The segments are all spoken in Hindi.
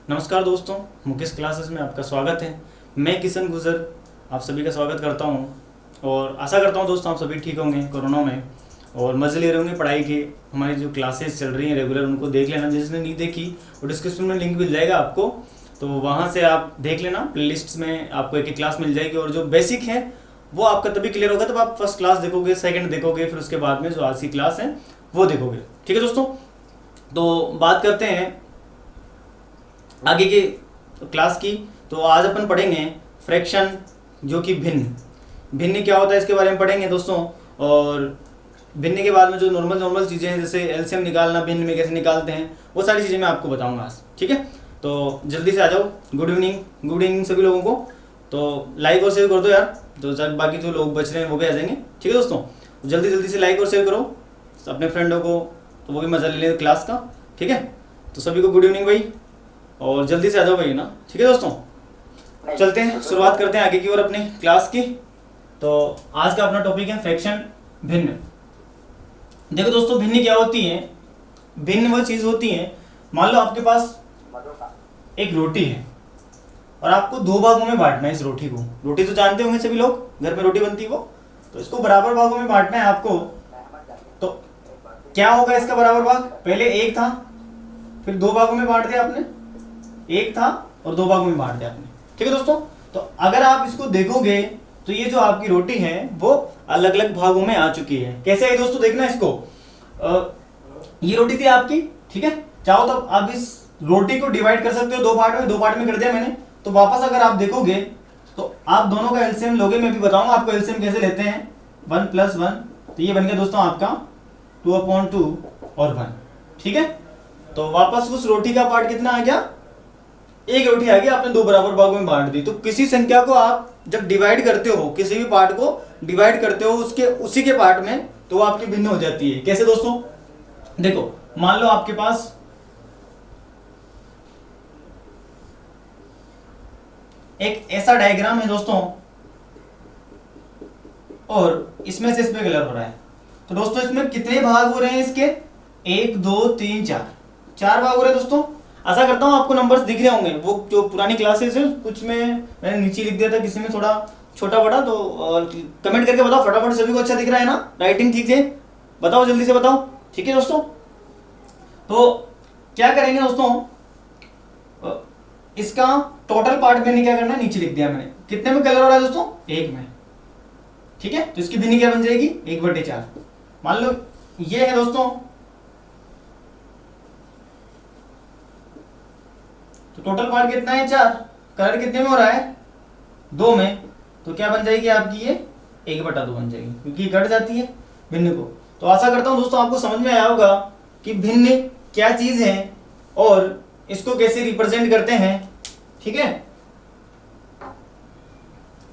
नमस्कार दोस्तों, मुकेश क्लासेस में आपका स्वागत है। मैं किशन गुजर आप सभी का स्वागत करता हूं और आशा करता हूं दोस्तों आप सभी ठीक होंगे कोरोना में और मज़े ले रहे होंगे पढ़ाई के। हमारी जो क्लासेस चल रही हैं रेगुलर उनको देख लेना, जिसने नहीं देखी वो डिस्क्रिप्शन में लिंक मिल जाएगा आपको, तो वहाँ से आप देख लेना। प्लेलिस्ट में आपको एक क्लास मिल जाएगी और जो बेसिक है वो आपका तभी क्लियर होगा तब आप फर्स्ट क्लास देखोगे, सेकेंड देखोगे, फिर उसके बाद में जो आज की क्लास है वो देखोगे। ठीक है दोस्तों, तो बात करते हैं आगे की क्लास की। तो आज अपन पढ़ेंगे फ्रैक्शन, जो कि भिन्न। भिन्न क्या होता है इसके बारे में पढ़ेंगे दोस्तों। और भिन्न के बाद में जो नॉर्मल चीज़ें हैं जैसे एलसीएम निकालना, भिन्न में कैसे निकालते हैं, वो सारी चीज़ें मैं आपको बताऊंगा आज। ठीक है, तो जल्दी से आ जाओ। गुड इवनिंग सभी लोगों को। तो लाइक और शेयर कर दो यार, तो बाकी जो लोग बच रहे हैं वो भी आ जाएंगे। ठीक है दोस्तों, जल्दी से लाइक और शेयर करो अपने फ्रेंडों को, तो वो भी मज़ा ले लें क्लास का। ठीक है, तो सभी को गुड इवनिंग भाई, और जल्दी से आ जाओ भाई ना। ठीक है दोस्तों, चलते हैं, शुरुआत करते हैं आगे की ओर अपनी क्लास की। तो आज का अपना टॉपिक है फ्रैक्शन, भिन्न। देखो दोस्तों, भिन्न क्या होती है? भिन्न वो चीज़ होती है, मान लो आपके पास एक रोटी है और आपको दो भागों में बांटना है इस रोटी को। रोटी तो जानते होंगे सभी लोग, घर में रोटी बनती है वो, तो इसको बराबर भागों में बांटना है आपको। तो क्या होगा इसका बराबर भाग? पहले एक था, फिर दो भागों में बांट दिया आपने, एक था और दो भागों में बांट दिया आपने। ठीक है दोस्तों, तो अगर आप इसको देखोगे तो ये जो आपकी रोटी है वो अलग अलग भागों में आ चुकी है। कैसे है दोस्तों, देखना इसको। ये रोटी थी आपकी, ठीक है। चाहो तो आप इस रोटी को डिवाइड कर सकते हो दो पार्ट में, दो पार्ट में कर दिया मैंने। तो वापस अगर आप देखोगे तो आप दोनों का एलसीएम लोगे, मैं भी बताऊंगा आपको एलसीएम कैसे लेते हैं। 1 + 1, तो ये बन गया दोस्तों आपका 2/2 और 1। ठीक है, तो वापस उस रोटी का पार्ट कितना आ गया? एक रोटी आ गई, आपने दो बराबर भागों में बांट दी। तो किसी संख्या को आप जब डिवाइड करते हो, किसी भी पार्ट को डिवाइड करते हो उसके उसी के पार्ट में, तो वो आपकी भिन्न हो जाती है। कैसे दोस्तों? देखो, मान लो आपके पास एक ऐसा डायग्राम है दोस्तों और इसमें से इस पे कलर हो रहा है। तो दोस्तों इसमें कितने भाग हो रहे हैं इसके? 1 2 3 4, 4 भाग हो रहे हैं दोस्तों। आशा करता हूँ आपको नंबर्स दिख रहे होंगे। वो जो पुरानी क्लासेस है कुछ में मैंने नीचे लिख दिया था, किसी में थोड़ा छोटा बड़ा, तो कमेंट करके बताओ फटाफट। सभी को अच्छा दिख रहा है ना? राइटिंग ठीक है? बताओ, जल्दी से बताओ। ठीक है दोस्तों, तो क्या करेंगे दोस्तों, इसका टोटल पार्ट मैंने क्या करना है, नीचे लिख दिया मैंने। कितने में कलर हो रहा है दोस्तों? 1 में। ठीक है, तो इसकी भिन्न क्या बन जाएगी? 1/4। मान लो ये है दोस्तों, तो टोटल पार्ट कितना है? 4। कलर कितने में हो रहा है? 2 में। तो क्या बन जाएगी आपकी? ये 1/2 बन जाएगी, क्योंकि कट जाती है भिन्न को। तो आशा करता हूं दोस्तों आपको समझ में आया होगा कि भिन्न क्या चीज है और इसको कैसे रिप्रेजेंट करते हैं। ठीक है,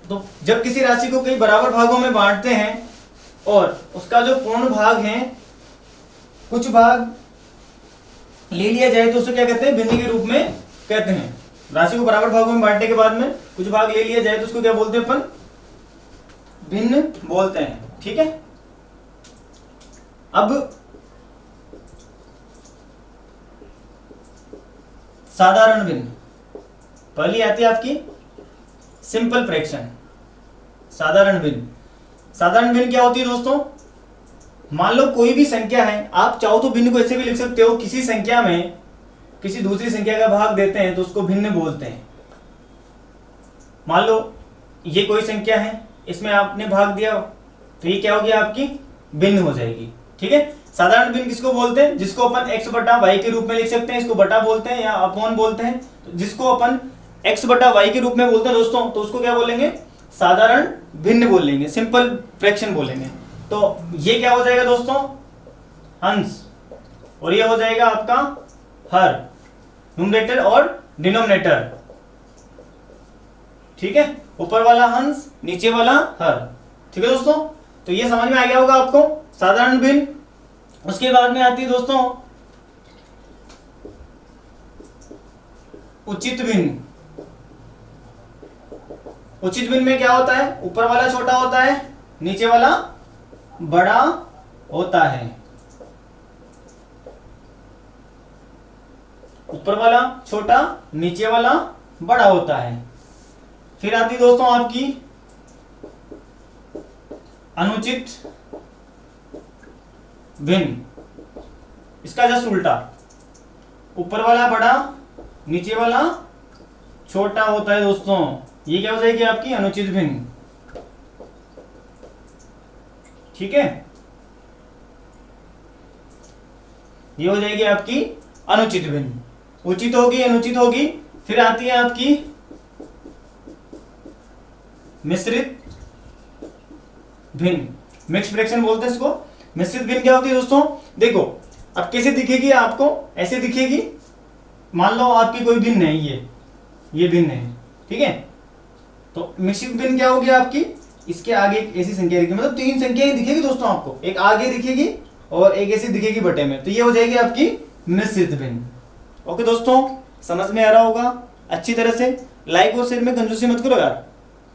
तो जब किसी राशि को कई बराबर भागों में बांटते हैं और उसका जो पूर्ण भाग है, कुछ भाग ले लिया जाए तो उसे क्या कहते हैं? भिन्न के रूप में कहते हैं। राशि को बराबर भागों में बांटने के बाद में कुछ भाग ले लिया जाए तो उसको क्या बोलते हैं? अपन भिन्न बोलते हैं। ठीक है, अब साधारण भिन्न पहली आती है आपकी सिंपल फ्रैक्शन। साधारण भिन्न क्या होती है दोस्तों? मान लो कोई भी संख्या है, आप चाहो तो भिन्न को ऐसे भी लिख सकते हो, किसी संख्या में किसी दूसरी संख्या का भाग देते हैं तो उसको भिन्न बोलते हैं। मान लो ये कोई संख्या है, इसमें आपने भाग दिया तो ये क्या होगी? आपकी भिन्न हो जाएगी। ठीक है, साधारण भिन्न किसको बोलते हैं? जिसको अपन x/y के रूप में लिख सकते हैं, इसको बटा बोलते हैं या अपॉन बोलते हैं। तो जिसको अपन x/y के रूप में बोलते हैं दोस्तों, तो उसको क्या बोलेंगे? साधारण भिन्न बोलेंगे, सिंपल फ्रैक्शन बोलेंगे। तो ये क्या हो जाएगा दोस्तों? अंश, और ये हो जाएगा आपका हर, न्यूमरेटर और डिनोमिनेटर। ठीक है, ऊपर वाला हंस, नीचे वाला हर। ठीक है दोस्तों, तो ये समझ में आ गया होगा आपको साधारण भिन्न। उसके बाद में आती है दोस्तों उचित भिन्न। उचित भिन्न में क्या होता है? ऊपर वाला छोटा होता है, नीचे वाला बड़ा होता है। ऊपर वाला छोटा, नीचे वाला बड़ा होता है। फिर आती है दोस्तों आपकी अनुचित भिन्न, इसका जस्ट उल्टा, ऊपर वाला बड़ा, नीचे वाला छोटा होता है दोस्तों। ये क्या हो जाएगी आपकी अनुचित भिन्न, ठीक है, ये हो जाएगी आपकी अनुचित भिन्न। उचित होगी, अनुचित होगी। फिर आती है आपकी मिश्रित भिन्न, मिक्स फ्रैक्शन बोलते हैं इसको। मिश्रित भिन्न क्या होती है दोस्तों, देखो अब कैसे दिखेगी आपको, ऐसे दिखेगी। मान लो आपकी कोई भिन्न है, ये भिन्न है, ठीक है। तो मिश्रित भिन्न क्या होगी आपकी, इसके आगे एक ऐसी संख्या दिखेगी, मतलब 3 संख्याएं दिखेगी दोस्तों आपको, एक आगे दिखेगी और एक ऐसी दिखेगी बटे में, तो ये हो जाएगी आपकी मिश्रित भिन्न। ओके दोस्तों, समझ में आ रहा होगा अच्छी तरह से। लाइक और शेयर में कंजूसी मत करो यार,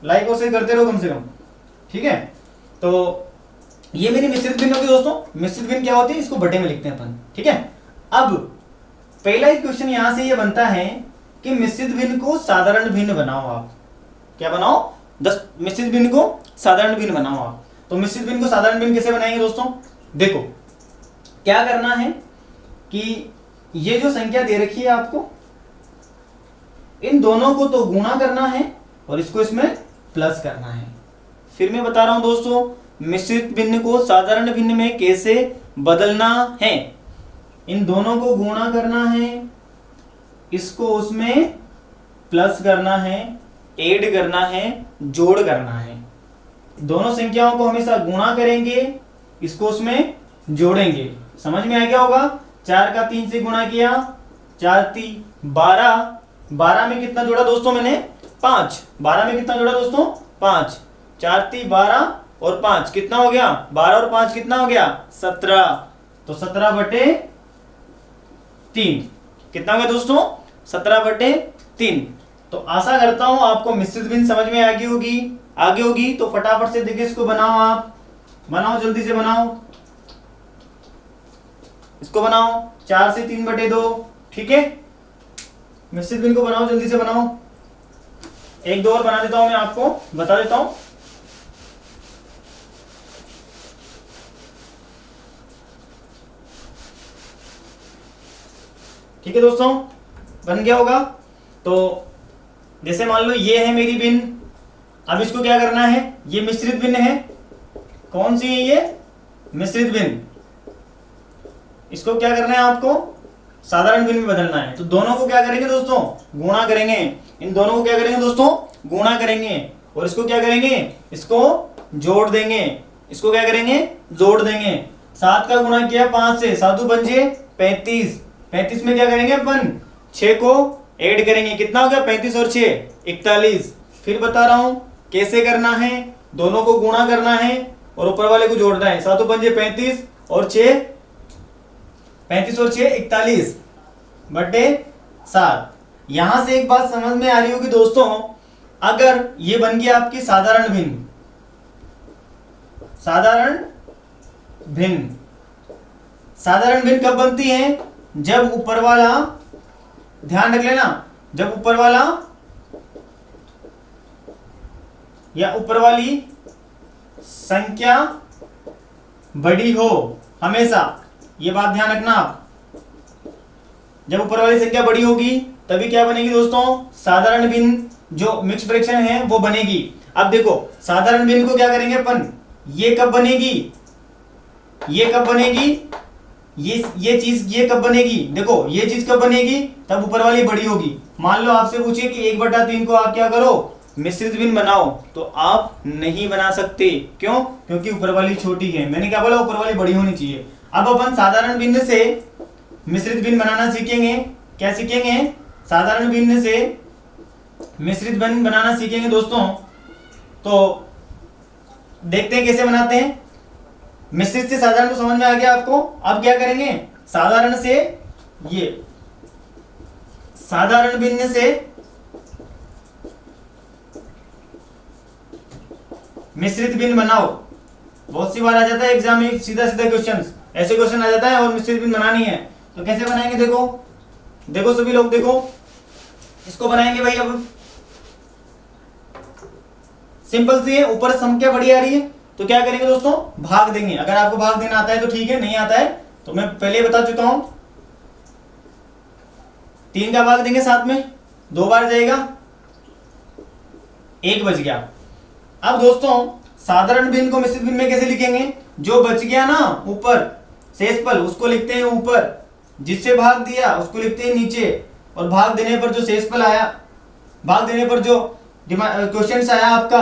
लाइक और शेयर करते रहो कम से कम, ठीक है। तो ये मेरी मिश्रित भिन्न होगी दोस्तों। मिश्रित भिन्न क्या होती है, इसको बटे में लिखते हैं अपन, ठीक है। अब पहला ही क्वेश्चन यहां से ये बनता है कि मिश्रित भिन्न को साधारण भिन्न बनाओ। आप क्या बनाओ, 10 मिश्रित भिन्न को साधारण भिन्न बनाओ आप। तो मिश्रित भिन्न को साधारण भिन्न कैसे बनाएंगे दोस्तों, देखो क्या करना है कि ये जो संख्या दे रखी है आपको, इन दोनों को तो गुणा करना है और इसको इसमें प्लस करना है। फिर मैं बता रहा हूं दोस्तों, मिश्रित भिन्न को साधारण भिन्न में कैसे बदलना है। इन दोनों को गुणा करना है, इसको उसमें प्लस करना है, ऐड करना है, जोड़ करना है। दोनों संख्याओं को हमेशा गुणा करेंगे, इसको उसमें जोड़ेंगे। समझ में आ गया होगा। 4 का 3 से गुणा किया, 4 3 12, 12 में कितना जोड़ा दोस्तों मैंने, 5। 12 में कितना जोड़ा दोस्तों, 5। 4 3 12 और 5 कितना हो गया, 12 और 5 कितना हो गया, 17। तो 17 बटे 3 कितना हो गया दोस्तों, 17 बटे 3। तो आशा करता हूं आपको मिश्रित भिन्न समझ में आगे होगी। तो फटाफट से देखिए इसको बनाओ, आप बनाओ, जल्दी से बनाओ, इसको बनाओ। 4 से 3 बटे 2, ठीक है। मिश्रित भिन्न को बनाओ, जल्दी से बनाओ। 1 2 और बना देता हूं, मैं आपको बता देता हूं। ठीक है दोस्तों, बन गया होगा। तो जैसे मान लो ये है मेरी भिन्न, अब इसको क्या करना है, ये मिश्रित भिन्न है। कौन सी है ये, मिश्रित भिन्न। इसको क्या करना है आपको, साधारण भिन्न में बदलना है। तो दोनों को क्या करेंगे दोस्तों, गुणा करेंगे। इन दोनों को क्या करेंगे दोस्तों, गुणा करेंगे। और इसको क्या करेंगे, इसको जोड़ देंगे। इसको क्या करेंगे, जोड़ देंगे। 7 का गुणा किया 5 से, 7 पंजे 35। 35 में क्या करेंगे अपन, 6 को ऐड करेंगे। कितना हो गया, 35 और 6 41। फिर बता रहा हूं कैसे करना है, दोनों को गुणा करना है और ऊपर वाले को जोड़ना है। 7 पंजे 35 और 6 35 और 6 41 बटे 7। यहां से एक बात समझ में आ रही होगी दोस्तों, अगर ये बन गया आपकी साधारण भिन्न, साधारण भिन्न। साधारण भिन्न कब बनती है, जब ऊपर वाला, ध्यान रख लेना, जब ऊपर वाला या ऊपर वाली संख्या बड़ी हो। हमेशा ये बात ध्यान रखना आप, जब ऊपर वाली संख्या बड़ी होगी तभी क्या बनेगी दोस्तों, साधारण भिन्न जो मिक्स फ्रैक्शन है वो बनेगी। अब देखो साधारण भिन्न को क्या करेंगे अपन, ये कब बनेगी, ये कब बनेगी, ये चीज ये कब बनेगी, देखो ये चीज कब बनेगी, तब ऊपर वाली बड़ी होगी। मान लो आपसे पूछे कि 1/3 को आप क्या करो, मिश्रित भिन्न बनाओ, तो आप नहीं बना सकते। क्यों, क्योंकि ऊपर वाली छोटी है। मैंने क्या बोला, ऊपर वाली बड़ी होनी चाहिए। अब अपन साधारण भिन्न से मिश्रित भिन्न बनाना सीखेंगे। क्या सीखेंगे, साधारण भिन्न से मिश्रित भिन्न बनाना सीखेंगे दोस्तों। तो देखते हैं कैसे बनाते हैं। मिश्रित से साधारण तो समझ में आ गया आपको। अब क्या करेंगे, साधारण से ये साधारण भिन्न से मिश्रित भिन्न बनाओ। बहुत सी बार आ जाता है एग्जाम में सीधा सीधा क्वेश्चन, ऐसे क्वेश्चन आ जाता है और मिश्रित भिन्न बनानी है, तो कैसे बनाएंगे, देखो देखो सभी लोग, देखो इसको बनाएंगे भाई। अब सिंपल सी है, ऊपर संख्या बड़ी आ रही है तो क्या करेंगे दोस्तों, भाग देंगे। अगर आपको भाग देना आता है तो ठीक है, नहीं आता है तो मैं पहले बता चुका हूं, 3 का भाग देंगे 7 में, 2 बार जाएगा, 1 बच गया। अब दोस्तों साधारण भिन्न को मिश्रित भिन्न में कैसे लिखेंगे, जो बच गया ना ऊपर शेषफल उसको लिखते हैं ऊपर, जिससे भाग दिया उसको लिखते हैं नीचे, और भाग देने पर जो शेषफल आया, भाग देने पर जो क्वेश्चन आया आपका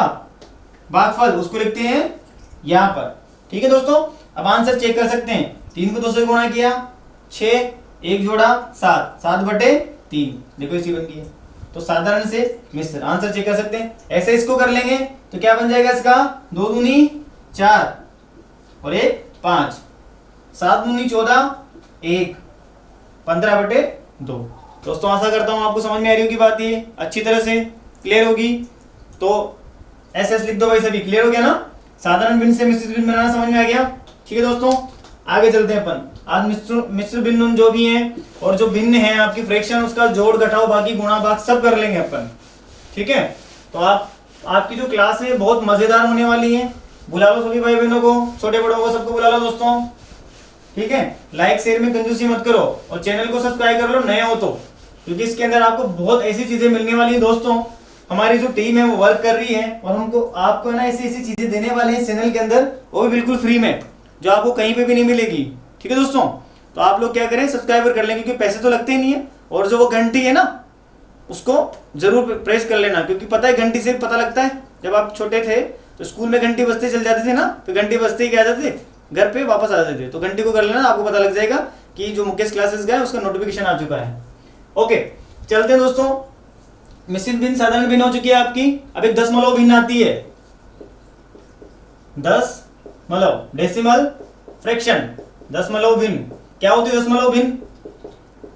भागफल, उसको लिखते हैं यहां पर। ठीक है दोस्तों, अब आंसर चेक कर सकते हैं। 3 को 2 से गुणा किया 6, 1 जोड़ा 7, 7/3, देखो इसी बन गई है। तो साधारण से मिश्र, आंसर चेक कर सकते हैं। ऐसे इसको कर लेंगे तो क्या बन जाएगा इसका, 2 दूनी 4 और 1 5, 7 दूनी 14, 1 15/2। दोस्तों आशा करता हूं आपको समझ में आ रही होगी बात, ये अच्छी तरह से क्लियर होगी। तो ऐसे लिख दो भाई सभी, क्लियर हो गया ना, साधारण भिन्न से मिश्रित भिन्न बनाना समझ में आ गया। ठीक है दोस्तों, आगे चलते हैं अपन। आज मिश्र भिन्न जो भी हैं और जो भिन्न है आपकी फ्रैक्शन, उसका जोड़ घटाव बाकी गुणा भाग सब कर लेंगे अपन। ठीक है, तो आपकी जो क्लास है बहुत मजेदार होने वाली है। बुला लो सभी भाई बहनों को, छोटे बड़ों को, सबको बुला लो दोस्तों। ठीक है, लाइक शेयर में कंजूसी मत करो और चैनल को सब्सक्राइब कर लो नए हो तो, क्योंकि इसके अंदर आपको बहुत ऐसी चीजें मिलने वाली है दोस्तों। हमारी जो टीम है वो वर्क कर रही है और हमको आपको ना ऐसी ऐसी चीजें देने वाले हैं इस चैनल के अंदर, वो भी बिल्कुल फ्री में, जो आपको कहीं पे भी नहीं मिलेगी। ठीक है दोस्तों, तो आप लोग क्या करें, सब्सक्राइबर कर लें, क्योंकि पैसे तो लगते ही नहीं है। और जो वो घंटी है ना, उसको जरूर प्रेस कर लेना, क्योंकि पता है घंटी से पता लगता है। जब आप छोटे थे तो स्कूल में घंटी बजते चल जाते थे ना, तो घंटी बजते ही क्या जाते थे, घर पे वापस आ जाते थे। तो घंटी को कर लेना, आपको पता लग जाएगा कि जो मुकेश क्लासेस का है उसका नोटिफिकेशन आ चुका है। ओके, चलते हैं दोस्तों। मिश्रित भिन्न साधारण भिन्न हो चुकी है आपकी। अब एक दशमलव भिन्न आती है, दशमलव डेसिमल फ्रैक्शन, दशमलव भिन्न। क्या होती है दशमलव भिन्न,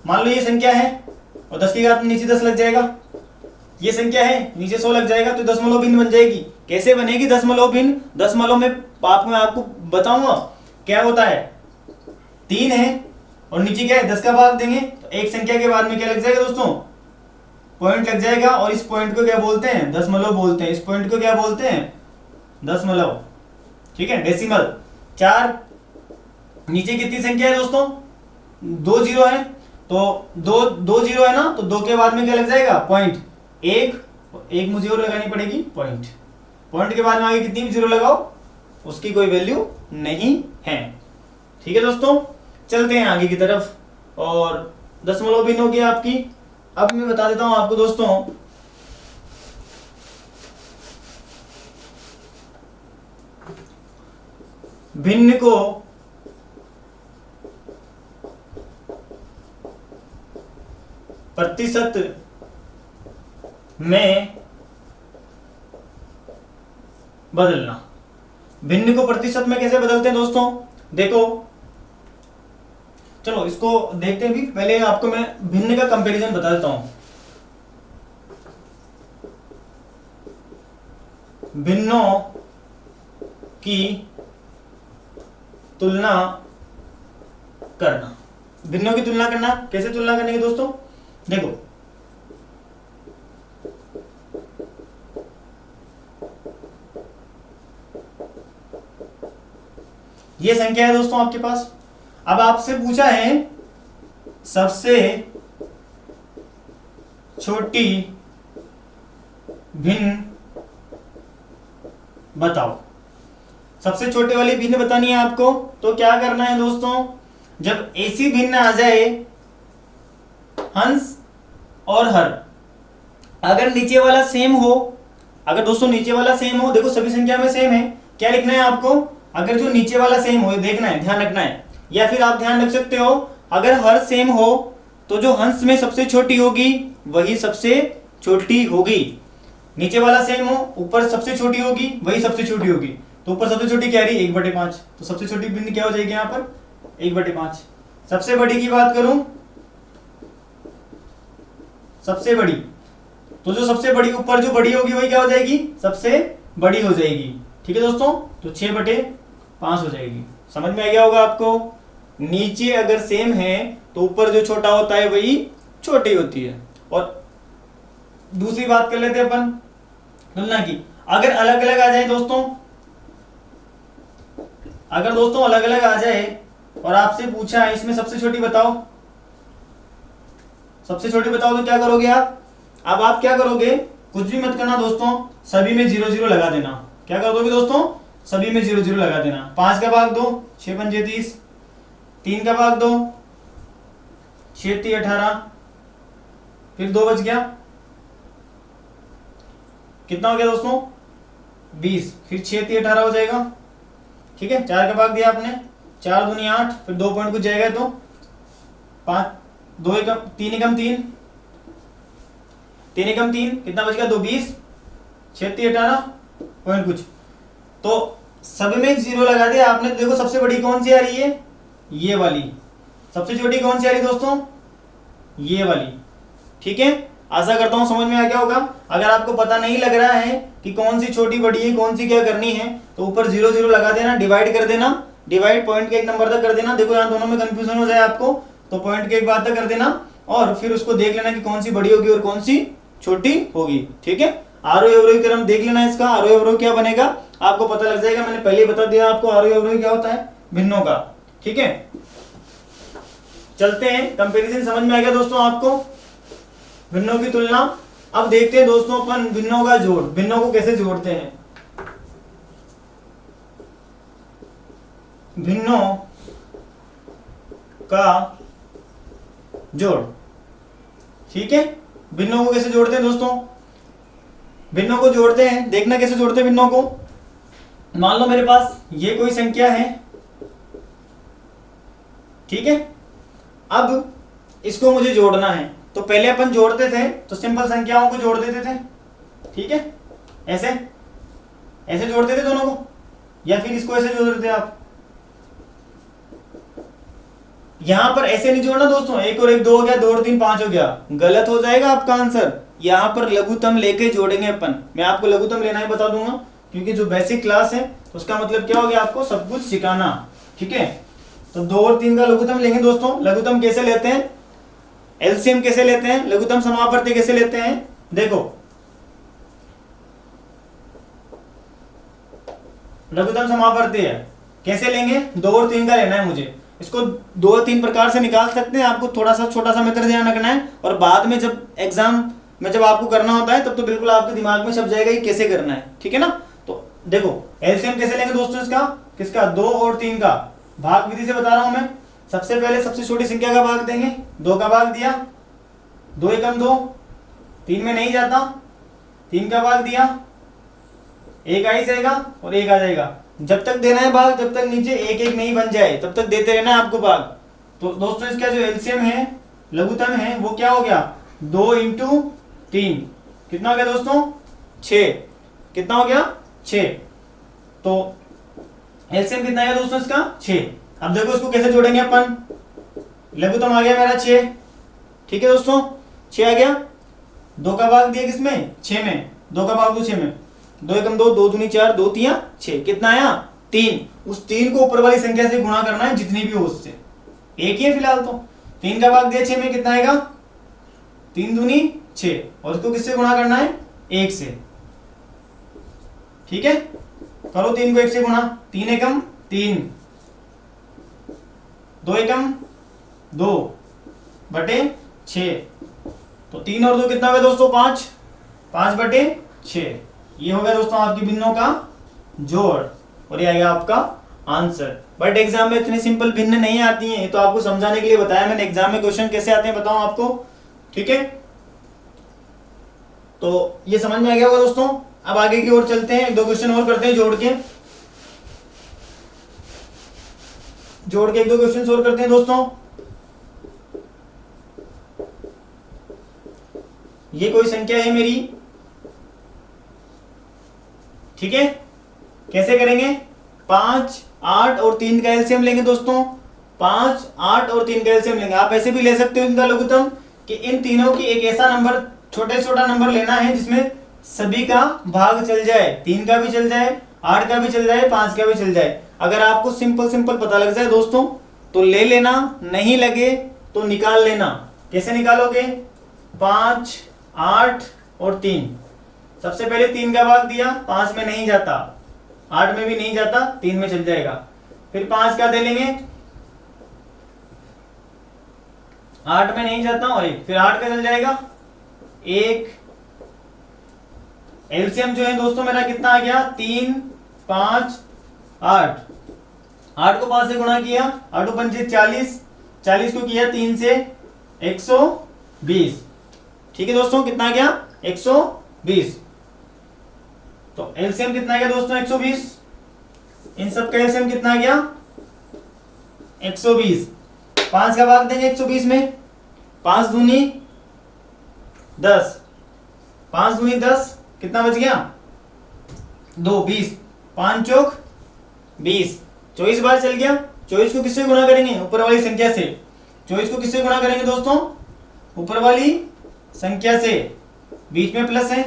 मान लो ये संख्या है और 10 की घात में नीचे 10 लग जाएगा, ये संख्या है नीचे 100 लग जाएगा, तो दशमलव भिन्न बन जाएगी। कैसे बनेगी दशमलव भिन्न, दशमलव में आपको बताऊंगा क्या होता है। 3 है और नीचे क्या है 10 का भाग देंगे, तो एक संख्या के बाद में क्या लग जाएगा दोस्तों, पॉइंट लग जाएगा, और इस पॉइंट को क्या बोलते हैं, दशमलव बोलते हैं। इस पॉइंट को क्या बोलते हैं, दशमलव। ठीक है, डेसिमल। 4 नीचे कितनी संख्या है दोस्तों, 2 जीरो है, तो 2 जीरो है ना, तो 2 के बाद में क्या लग जाएगा, पॉइंट। एक मुझे और लगानी पड़ेगी पॉइंट। पॉइंट के बाद में आगे कितनी भी जीरो लगाओ उसकी कोई वैल्यू नहीं है। ठीक है दोस्तों, चलते हैं आगे की तरफ। और दशमलव भिन्न हो गया आपकी। अब मैं बता देता हूं आपको दोस्तों, भिन्न को प्रतिशत में बदलना। भिन्न को प्रतिशत में कैसे बदलते हैं दोस्तों, देखो चलो इसको देखते हैं भी। पहले आपको मैं भिन्न का कंपैरिजन बता देता हूं। भिन्नों की तुलना करना। भिन्नों की तुलना करना, कैसे तुलना करने की दोस्तों, देखो ये संख्या है दोस्तों आपके पास। अब आपसे पूछा है सबसे छोटी भिन्न बताओ। सबसे छोटे वाली भिन्न बतानी है आपको, तो क्या करना है दोस्तों, जब ऐसी भिन्न आ जाए हंस और हर, अगर नीचे वाला सेम हो, अगर दोस्तों नीचे वाला सेम हो, देखो सभी संख्या में सेम है, क्या लिखना है आपको, अगर जो नीचे वाला सेम हो देखना है, ध्यान रखना है। या फिर आप ध्यान रख सकते हो, अगर हर सेम हो तो जो हंस में सबसे छोटी होगी वही सबसे छोटी होगी। नीचे वाला सेम हो, ऊपर सबसे छोटी होगी वही सबसे छोटी होगी। तो ऊपर सबसे छोटी क्या रही, 1/5। तो सबसे छोटी भिन्न क्या हो जाएगी यहाँ पर, 1/5। सबसे बड़ी की बात करूं, सबसे बड़ी, तो जो सबसे बड़ी ऊपर जो बड़ी होगी वही क्या हो जाएगी, सबसे बड़ी हो जाएगी। ठीक है दोस्तों, तो 6/5 हो जाएगी। समझ में आ गया होगा आपको। नीचे अगर सेम है तो ऊपर जो छोटा होता है वही छोटी होती है। और दूसरी बात कर लेते हैं अपन तुलना की। अगर अलग अलग आ जाए दोस्तों, अगर दोस्तों अलग अलग आ जाए और आपसे पूछा है इसमें सबसे छोटी बताओ, सबसे छोटी बताओ, तो क्या करोगे आप? अब आप क्या करोगे, कुछ भी मत करना दोस्तों, सभी में 0 0 लगा देना। क्या कर दोगे दोस्तों? सभी में 0 0 लगा देना। 5 का भाग 2, 6 पंजे 30, 3 का भाग 2, 6 3 18, फिर 2 बच गया, कितना हो गया दोस्तों? 20, फिर 6 3 18 हो जाएगा। ठीक है, 4 का भाग दिया आपने, 4 दूनी 8, फिर 2 पॉइंट कुछ जाएगा तो 5, 2 एकम 3 एकम 3, 3 एकम 3, कितना बच गया? 2 20, 6 3 18 पॉइंट कुछ। तो सब में 0 लगा दिया आपने। देखो सबसे बड़ी कौन सी आ रही है? ये वाली। सबसे छोटी कौन सी आ रही है दोस्तों? ये वाली। ठीक है, आशा करता हूं समझ में आ गया होगा। अगर आपको पता नहीं लग रहा है कि कौन सी छोटी बड़ी है, कौन सी क्या करनी है, तो ऊपर 0 0 लगा देना, डिवाइड कर देना, डिवाइड पॉइंट के एक नंबर तक कर देना। देखो यहाँ दोनों में कंफ्यूजन हो जाए आपको, तो पॉइंट के एक बात तक कर देना और फिर उसको देख लेना कि कौन सी बड़ी होगी और कौन सी छोटी होगी। ठीक है, आरोही अवरोही क्रम देख लेना इसका। आरोही अवरोही क्या बनेगा आपको पता लग जाएगा। मैंने पहले बता दिया आपको आरोही अवरोही क्या होता है, भिन्नों का। ठीक है, चलते हैं, कंपैरिजन समझ में आ गया दोस्तों आपको, भिन्नों की तुलना। अब देखते हैं दोस्तों अपन भिन्नों का जोड़, भिन्नों को कैसे जोड़ते हैं। भिन्नों का जोड़। ठीक है, भिन्नों को कैसे जोड़ते हैं दोस्तों? भिन्नों को जोड़ते हैं, देखना कैसे जोड़ते हैं भिन्नों को। मान लो मेरे पास ये कोई संख्या है, ठीक है, अब इसको मुझे जोड़ना है। तो पहले अपन जोड़ते थे तो सिंपल संख्याओं को जोड़ देते थे। ठीक है, ऐसे ऐसे जोड़ते थे दोनों को, या फिर इसको ऐसे जोड़ते थे आप। यहां पर ऐसे नहीं जोड़ना दोस्तों, 1 और 1 2 हो गया, 2 और 3 5 हो गया, गलत हो जाएगा आपका आंसर। यहां पर लघुत्तम लेके जोड़ेंगे अपन। मैं आपको लघुत्तम लेना ही बता दूंगा, क्योंकि जो बेसिक क्लास है उसका मतलब क्या हो गया, आपको सब कुछ सिखाना। ठीक है, तो 2 और 3 का लघुत्तम लेंगे दोस्तों। लघुत्तम कैसे लेते हैं, एलसीएम कैसे लेते हैं, लघुत्तम समापवर्ती कैसे लेते हैं। देखो लघुत्तम समापवर्ती है, कैसे लेंगे, 2 और 3 का लेना है मुझे। इसको 2 और 3 प्रकार से निकाल सकते हैं। आपको थोड़ा सा छोटा सा मेथड ध्यान रखना है, और बाद में जब एग्जाम में जब आपको करना होता है तब तो बिल्कुल आपके दिमाग में छप जाएगा कि कैसे करना है। ठीक है ना, तो देखो एलसीएम कैसे लेंगे दोस्तों इसका, किसका, 2 और 3 का। भाग विधि से बता रहा हूं मैं। सबसे पहले सबसे छोटी संख्या का भाग देंगे, 2 का भाग दिया, 2 एकम 2, 3 में नहीं जाता, 3 का भाग दिया, 1 आ ही जाएगा और 1 आ जाएगा। जब तक देना है भाग, जब तक नीचे 1 1 नहीं बन जाए तब तक देते रहना है आपको भाग। तो दोस्तों इसका जो एलसीएम है, लघुत्तम है, वो क्या हो गया, 2 × 3, कितना हो गया दोस्तों, 6। कितना हो गया, 6। तो एलसीएम कितना है दोस्तों इसका, 6। अब देखो इसको कैसे जोड़ेंगे अपन। लघुत्तम आ गया मेरा 6। ठीक है दोस्तों, 6 आ गया, 2 का भाग दिया किसमें, 6 में, 2 का भाग दो 6 में, 2 एकम 2, 2 दूनी 4, 2 3 6, कितना आया, 3। उस 3 को ऊपर वाली संख्या से गुणा करना है, जितनी भी हो उससे। एक ही है फिलहाल तो। 3 का भाग दिया 6 में, कितना आएगा, 3 दूनी 6, और इसको किससे गुणा करना है, 1 से। ठीक है, करो 3 को 1 से गुणा, 3 एकम 3, 2 एकम 2 बटे 6, तो 3 और 2 कितना हो गया दोस्तों, 5, 5 बटे 6। ये हो गया दोस्तों आपकी भिन्नों का जोड़, और ये आएगा आपका आंसर। बट एग्जाम में इतनी सिंपल भिन्न नहीं आती हैं, तो आपको समझाने के लिए बताया मैंने। एग्जाम में क्वेश्चन कैसे आते हैं बताऊं आपको। ठीक है, तो ये समझ में आ गया होगा दोस्तों। अब आगे की ओर चलते हैं, 2 क्वेश्चन और करते हैं जोड़ के। जोड़ के 1 2 क्वेश्चन और करते हैं दोस्तों। ये कोई संख्या है मेरी, ठीक है, कैसे करेंगे, 5 8 और 3 का एलसीएम लेंगे दोस्तों। 5 8 और 3 का एलसीएम लेंगे। आप ऐसे भी ले सकते हो इनका लघुत्तम, कि इन तीनों की एक ऐसा नंबर, छोटा नंबर लेना है जिसमें सभी का भाग चल जाए, 3 का भी चल जाए, 8 का भी चल जाए, 5 का भी चल जाए। अगर आपको सिंपल पता लग जाए दोस्तों तो ले लेना, नहीं लगे तो निकाल लेना। कैसे निकालोगे? 5, 8 और 3। सबसे पहले 3 का भाग दिया, 5 में नहीं जाता, 8 में भी नहीं जाता, 3 में चल जाएगा। फिर 5 का दे लेंगे, 8 में नहीं जाता और 1, फिर 8 का चल जाएगा 1। एलसीएम जो है दोस्तों मेरा कितना आ गया? 3, 5, 8। 8 को 5 से गुणा किया, 8 पंजे 40, 40 को किया 3 से 120। ठीक है दोस्तों, कितना आ गया? 120। तो एलसीएम कितना आ गया दोस्तों? 120। इन सब का एलसीएम कितना आ गया? 120। 5 का भाग देंगे 120 में, 5 दूनी 10, 5 दूनी 10, कितना बच गया? 2, 20, 5 चौक 20, 24 बार चल गया। 24 को किससे गुणा करेंगे? ऊपर वाली संख्या से। 24 को किससे गुणा करेंगे दोस्तों? ऊपर वाली संख्या से, बीच में प्लस है।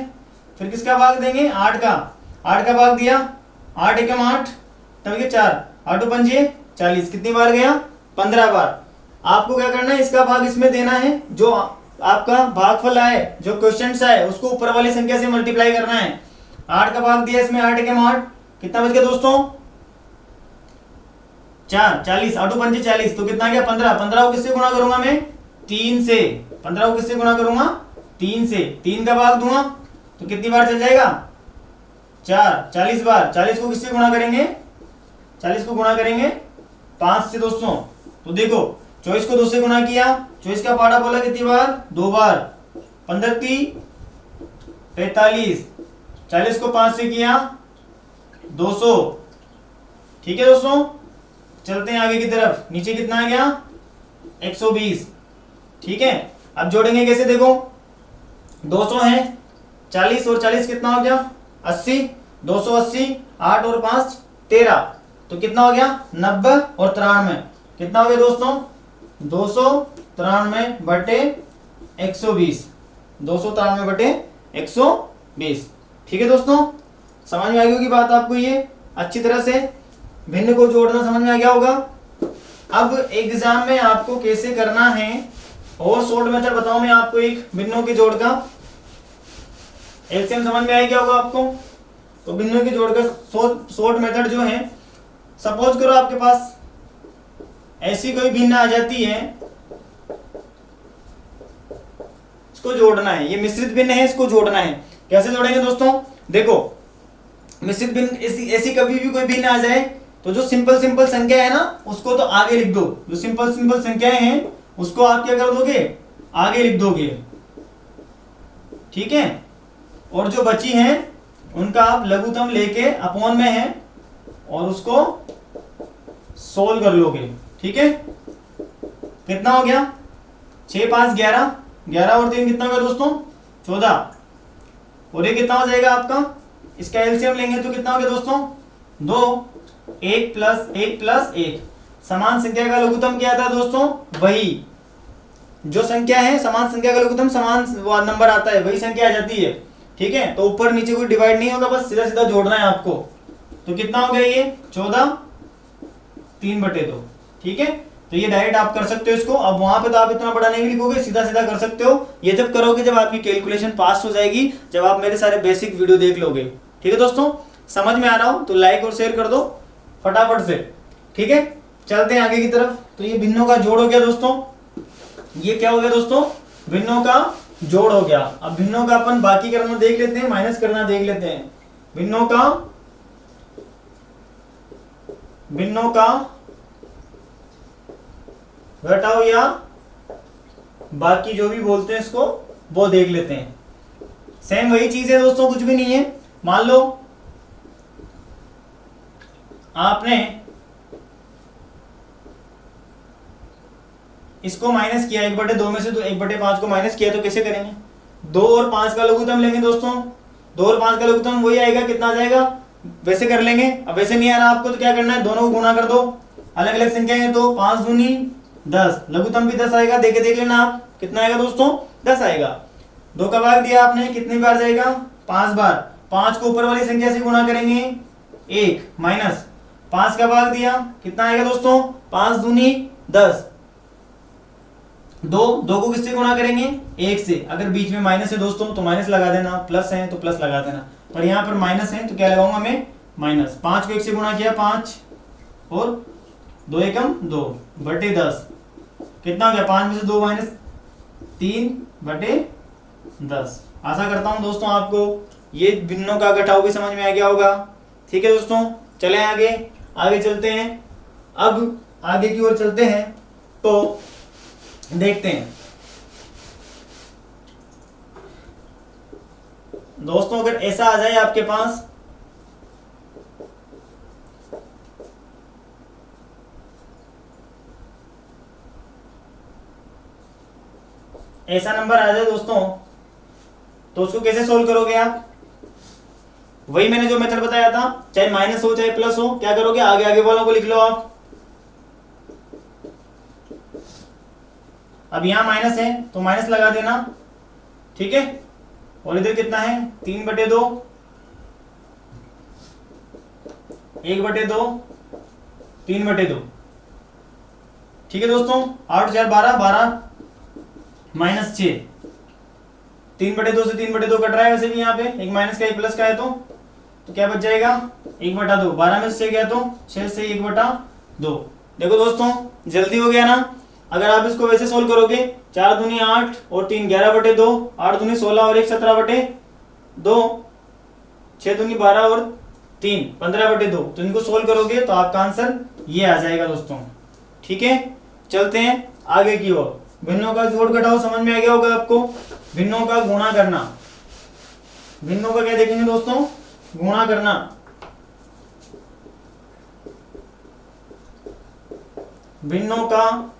फिर किसका भाग देंगे? 8 का। 8 का भाग दिया, 8 एकम 8, तब के 4, 8 पंजे 40, कितनी बार गया? 15 बार। आपको क्या करना है? इसका भाग इसमें देना है, जो आपका भागफल आए, जो क्वेश्चन आए, उसको ऊपर वाली संख्या से मल्टीप्लाई करना है। 8 का भाग दिया इसमें, 8 एकम 8, कितना बच गया दोस्तों? 4, 40, 8 पंजे 40, तो कितना गया? 15। 15 को किससे गुणा करूंगा मैं? 3 से। 15 को किससे गुणा करूंगा? 3 से। 3 का भाग दूंगा तो कितनी बार चल जाएगा? 4, 40 बार। 40 को किससे गुणा करेंगे? 40 को गुणा करेंगे 5 से दोस्तों। तो देखो 24 को 2 से गुणा किया, 24 का पाड़ा बोला कितनी बार? 2 बार। 15 3 45, 40 को 5 से किया 200। ठीक है दोस्तों, चलते हैं आगे की तरफ। नीचे कितना आ गया? 120। ठीक है, अब जोड़ेंगे कैसे? देखो 200 है, 40 और 40 कितना हो गया? 80, 280, 8 और 5 13, तो कितना हो गया? 90 और 93, कितना हो गया दोस्तों? 293 बटे 120, 293 बटे 120। ठीक है दोस्तों, समझ में आ गई होगी बात आपको ये अच्छी तरह से। भिन्न को जोड़ना समझ में आ गया होगा। अब एग्जाम में आपको कैसे करना है और शॉर्ट मेथड बताऊं मैं आपको एक भिन्नों के जोड़ का। एलसीएम समझ में आ गया होगा आपको। तो भिन्नों के जोड़ का शॉर्ट मेथड जो है, सपोज करो आपके पास ऐसी कोई भिन्न आ जाती है, इसको जोड़ना है। ये मिश्रित भिन्न है, इसको जोड़ना है। कैसे जोड़ेंगे दोस्तों? देखो मिश्रित भिन्न ऐसी कभी भी कोई भिन्न आ जाए तो जो सिंपल संख्या है ना, उसको तो आगे लिख दो। जो सिंपल संख्याएं हैं उसको आप क्या कर दोगे? आगे लिख दोगे। ठीक है, और जो बची हैं उनका आप लघुत्तम लेके अपॉन में है और उसको सोल्व कर लोगे। ठीक है, कितना हो गया? 6 5 11, 11 और 3 कितना होगा दोस्तों? 14। और ये कितना हो जाएगा आपका? इसका एलसीएम लेंगे तो कितना हो गया दोस्तों? 2, 1 प्लस 1 प्लस 1। समान संख्या का लघुत्तम क्या आता है दोस्तों? वही जो संख्या है, समान संख्या का लघुत्तम समान नंबर आता है, वही संख्या आ जाती है। ठीक है, तो ऊपर नीचे कोई डिवाइड नहीं होगा, बस सीधा सीधा जोड़ना है आपको। तो कितना हो गया ये? 14 3/2। ठीक है, तो ये डायरेक्ट आप कर सकते हो इसको। अब वहां पे तो आप इतना बड़ा नहीं लिखोगे, सीधा सीधा कर सकते हो। ये जब करोगे जब आपकी कैलकुलेशन पास हो जाएगी, जब आप मेरे सारे बेसिक वीडियो देख लोगे। ठीक है दोस्तों, समझ में आ रहा हो तो लाइक और शेयर कर दो फटाफट से। ठीक है, चलते हैं आगे की तरफ। तो ये भिन्नों का जोड़ हो गया दोस्तों। ये क्या हो गया दोस्तों? भिन्नों का जोड़ हो गया। अब भिन्नों का अपन बाकी करना देख लेते हैं, माइनस करना देख लेते हैं। भिन्नों का घटाओ या बाकी जो भी बोलते हैं इसको, वो देख लेते हैं। सेम वही चीज है दोस्तों, कुछ भी नहीं है। मान लो आपने इसको माइनस किया, 1/2 में से तो 1/5 को माइनस किया, तो कैसे करेंगे? 2 और 5 का लघुत्तम लेंगे दोस्तों। 2 और 5 का लघुत्तम वही आएगा, कितना आ जाएगा? वैसे कर लेंगे। अब वैसे नहीं आ रहा आपको तो क्या करना है? दोनों को गुणा कर दो। अलग अलग संख्या है तो 5 दूनी 10, लघुत्तम भी 10 आएगा। देख लेना आप, कितना आएगा दोस्तों? 10 आएगा। 2 का भाग दिया आपने, कितनी बार जाएगा? 5 बार। 5 को ऊपर वाली संख्या से गुणा करेंगे 1, माइनस 5 का भाग दिया, कितना आएगा दोस्तों? 5 दूनी 10, दो को किससे गुणा करेंगे, 1 से। अगर बीच में माइनस है दोस्तों तो माइनस लगा देना, प्लस है तो प्लस लगा देना, पर यहाँ पर माइनस है तो क्या लगाऊंगा मैं, माइनस। 5 को 1 से गुणा किया 5 और 2 एकम 2 बटे 10, कितना हो गया, 5 में से 2 माइनस 3 बटे 10। आशा करता हूं दोस्तों आपको ये भिन्नों का घटाव भी समझ में आ गया होगा। ठीक है दोस्तों, चलें आगे चलते हैं। अब आगे की ओर चलते हैं तो देखते हैं दोस्तों, अगर ऐसा आ जाए आपके पास, ऐसा नंबर आ जाए दोस्तों, तो उसको कैसे सोल्व करोगे आप, वही मैंने जो मेथड बताया था, चाहे माइनस हो चाहे प्लस हो, क्या करोगे, आगे आगे वालों को लिख लो आप। अब यहां माइनस है तो माइनस लगा देना, ठीक है। और इधर कितना है, 3 बटे 2, 1 बटे 2, 3 बटे 2, ठीक है दोस्तों। 8 4 12, 12 माइनस 6, 3 बटे 2 से 3 बटे 2 कट रहा है वैसे भी यहाँ पे, एक माइनस का एक प्लस का है तो क्या बच जाएगा, 1 बटा 2, 12 में से 6 गया तो 6 से 1 बटा 2। देखो दोस्तों जल्दी हो गया ना। अगर आप इसको वैसे सोल्व करोगे, 4 दूनी 8 और 3 11 बटे 2, 8 दूनी 16 और 1 17 बटे 2, 6 दूनी 12 और 3 15 बटे 2, तो इनको सोल्व करोगे तो आपका आंसर ये आ जाएगा दोस्तों। ठीक है, चलते हैं आगे की ओर। भिन्नों का जोड़ घटाव समझ में आ गया होगा आपको। भिन्नों का गुणा करना, भिन्नों का क्या देखेंगे दोस्तों, गुणा करना। भिन्नों का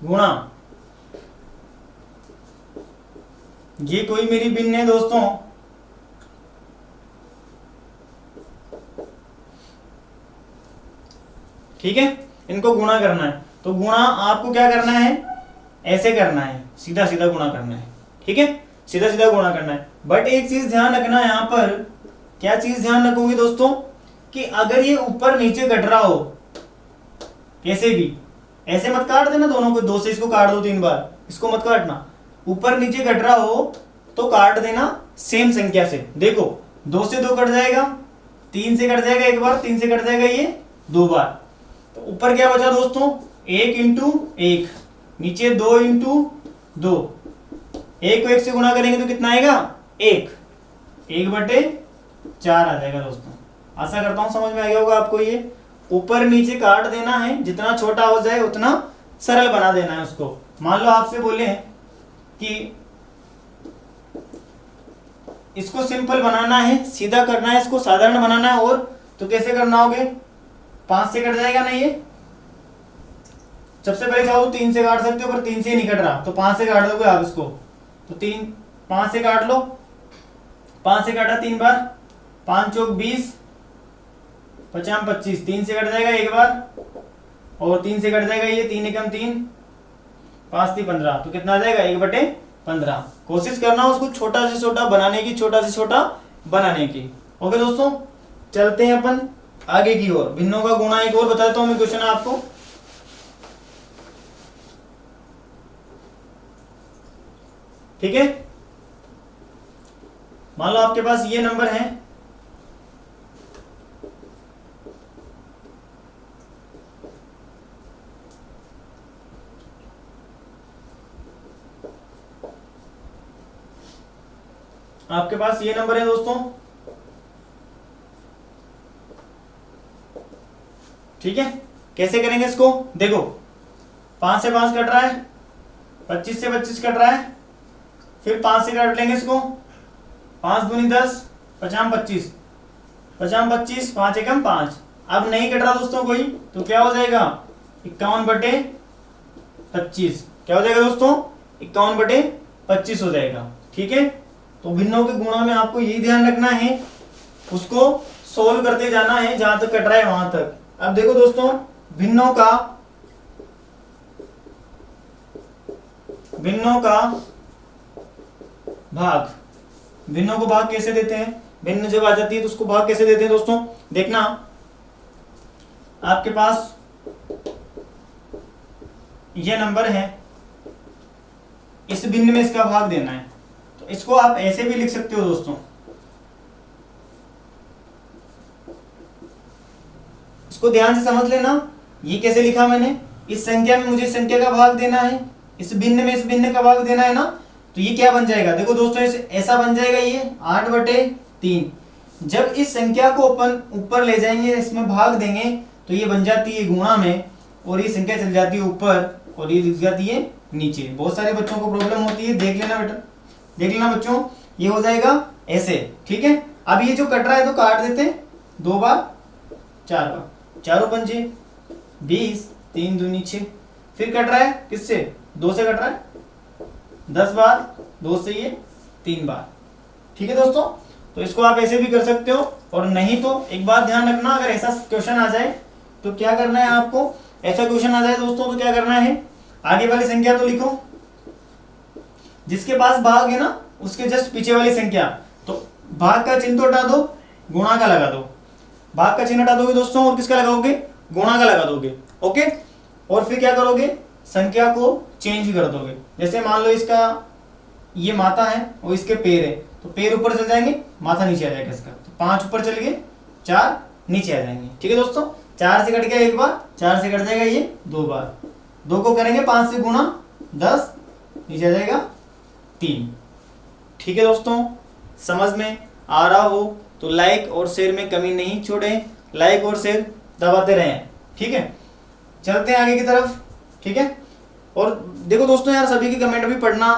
गुणा, ये कोई मेरी भिन्न है दोस्तों, ठीक है, इनको गुणा करना है। तो गुणा आपको क्या करना है, ऐसे करना है, सीधा सीधा गुणा करना है, ठीक है, सीधा सीधा गुणा करना है। बट एक चीज ध्यान रखना यहाँ पर, क्या चीज ध्यान रखोगे दोस्तों, कि अगर ये ऊपर नीचे घट रहा हो, कैसे भी, ऐसे मत काट देना दोनों को, 2 से इसको काट दो 3 बार, इसको मत काटना। ऊपर नीचे घट रहा हो तो काट देना सेम संख्या से। देखो 2 से 2 कट जाएगा, 3 से कट जाएगा 1 बार, 3 से कट जाएगा ये 2 बार, तो ऊपर क्या बचा दोस्तों, 1 इंटू 1, नीचे 2 इंटू 2, 1 को 1 से गुणा करेंगे तो कितना आएगा, 1 बटे 4 आ जाएगा दोस्तों। आशा करता हूं समझ में आ गया होगा आपको। ये ऊपर नीचे काट देना है, जितना छोटा हो जाए उतना सरल बना देना है उसको। मान लो आपसे बोले कि इसको सिंपल बनाना है, सीधा करना है, इसको साधारण बनाना है, और तो कैसे करना होगे, 5 से कट जाएगा ना ये, सबसे पहले चाहो तो 3 से काट सकते हो, पर 3 से नहीं कट रहा तो 5 से काट दोगे आप इसको, तो 5 से काट लो, 5 से काटा 3 बार, 5 चौक 20, 50 25, 3 से कट जाएगा 1 बार, और 3 से कट जाएगा ये, 3 एकम 3, 5 3 15, तो कितना आ जाएगा, 1 बटे 15। कोशिश करना उसको छोटा से छोटा बनाने की, छोटा से छोटा बनाने की। ओके दोस्तों, चलते हैं अपन आगे की ओर। भिन्नों का गुणा एक और बताता हूं मैं क्वेश्चन आपको। ठीक है, मान लो आपके पास ये नंबर है, आपके पास ये नंबर है दोस्तों, ठीक है। कैसे करेंगे इसको, देखो 5 से 5 कट रहा है, 25 से 25 कट रहा है, फिर 5 से काट लेंगे इसको, 5 दूनी 10, 50 25, 50 25, 5 एकम 5। अब नहीं कट रहा दोस्तों कोई, तो क्या हो जाएगा, 51 बटे 25, क्या हो जाएगा दोस्तों, 51 बटे 25 हो जाएगा। ठीक है, तो भिन्नों के गुणा में आपको यही ध्यान रखना है, उसको सोल्व करते जाना है जहां तक कट रहा है वहां तक। अब देखो दोस्तों, भिन्नों का भाग, भिन्नों को भाग कैसे देते हैं, भिन्न जब आ जाती है तो उसको भाग कैसे देते हैं दोस्तों, देखना आपके पास ये नंबर है इस भिन्न में इसका भाग देना है। तो इसको आप ऐसे भी लिख सकते हो दोस्तों, इसको ध्यान से समझ लेना। ये कैसे लिखा मैंने, इस संख्या में मुझे संख्या का भाग देना है, इस भिन्न में इस भिन्न का भाग देना है ना। तो ये क्या बन जाएगा, देखो दोस्तों ऐसा बन जाएगा, ये 8/3। जब इस संख्या को अपन ऊपर ले जाएंगे, इसमें भाग देंगे, तो ये बन जाती है गुणा में, और ये संख्या चल जाती है ऊपर, और ये लिख जाती है नीचे। बहुत सारे बच्चों को प्रॉब्लम होती है, देख लेना बेटा, देख लेना बच्चों, ये हो जाएगा ऐसे, ठीक है। अब ये जो कट रहा है तो काट देते हैं, 2 बार 4 बार, 4 पंजे 20, 3 दूनी 6। फिर कट रहा है किससे, 2 से कट रहा है, 10 बार, 2 से ये 3 बार, ठीक है दोस्तों। तो इसको आप ऐसे भी कर सकते हो, और नहीं तो एक बात ध्यान रखना, अगर ऐसा क्वेश्चन आ जाए तो क्या करना है आपको, ऐसा क्वेश्चन आ जाए दोस्तों तो क्या करना है, आगे वाली संख्या तो लिखो, जिसके पास भाग है ना उसके जस्ट पीछे वाली संख्या, तो भाग का चिन्ह तो हटा दो, गुणा का लगा दो, भाग का चिन्ह हटा दोगे दोस्तों, और किसका लगाओगे, गुणा का लगा दोगे, ओके। और फिर क्या करोगे, संख्या को चेंज कर दोगे। जैसे मान लो इसका ये माथा है और इसके पैर है, तो पैर ऊपर चल जाएंगे, माथा नीचे आ जाएगा इसका, तो 5 ऊपर चल गए, 4 नीचे आ जाएंगे, ठीक है दोस्तों। 4 से कट गया 1 बार, 4 से कट जाएगा ये 2 बार, 2 को करेंगे 5 से गुणा, 10 नीचे आ जाएगा 3, ठीक है दोस्तों। समझ में आ रहा हो तो लाइक और शेयर में कमी नहीं छोड़ें, लाइक और शेयर दबाते रहें, ठीक है। चलते हैं आगे की तरफ, ठीक है। और देखो दोस्तों यार, सभी की कमेंट भी पढ़ना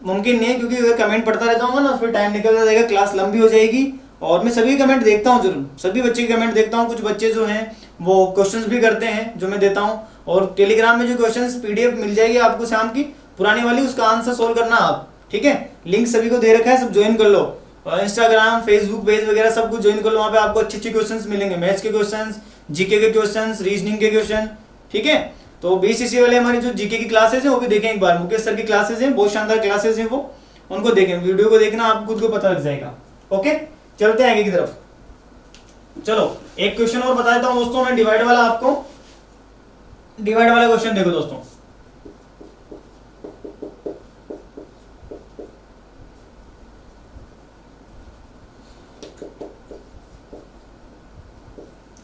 मुमकिन नहीं है, क्योंकि अगर कमेंट पढ़ता रहता हूँ ना फिर टाइम निकलता जाएगा, क्लास लंबी हो जाएगी। और मैं सभी कमेंट देखता हूँ जरूर, सभी बच्चे के कमेंट देखता हूँ। कुछ बच्चे जो हैं वो क्वेश्चंस भी करते हैं जो मैं देता हूँ, और टेलीग्राम में जो क्वेश्चंस पीडीएफ मिल जाएगी आपको शाम की पुरानी वाली, उसका आंसर सोल्व करना आप, ठीक है। लिंक सभी को दे रखा है, सब ज्वाइन कर लो, और इंस्टाग्राम फेसबुक पेज वगैरह सब कुछ ज्वाइन कर लो, वहाँ पे आपको अच्छे अच्छे क्वेश्चंस मिलेंगे, मैथ्स के क्वेश्चंस, जीके के क्वेश्चंस, रीजनिंग के क्वेश्चन, ठीक है। तो बीसीसी वाले हमारी जो जीके की क्लासेस हैं वो भी देखें एक बार, मुकेश सर की क्लासेस हैं, बहुत शानदार क्लासेस हैं वो, उनको देखें, वीडियो को देखना, आपको खुद को पता लग जाएगा, ओके। चलते हैं आगे की तरफ। चलो एक क्वेश्चन और बता देता हूं दोस्तों मैं, डिवाइड वाला, आपको डिवाइड वाला क्वेश्चन देखो दोस्तों।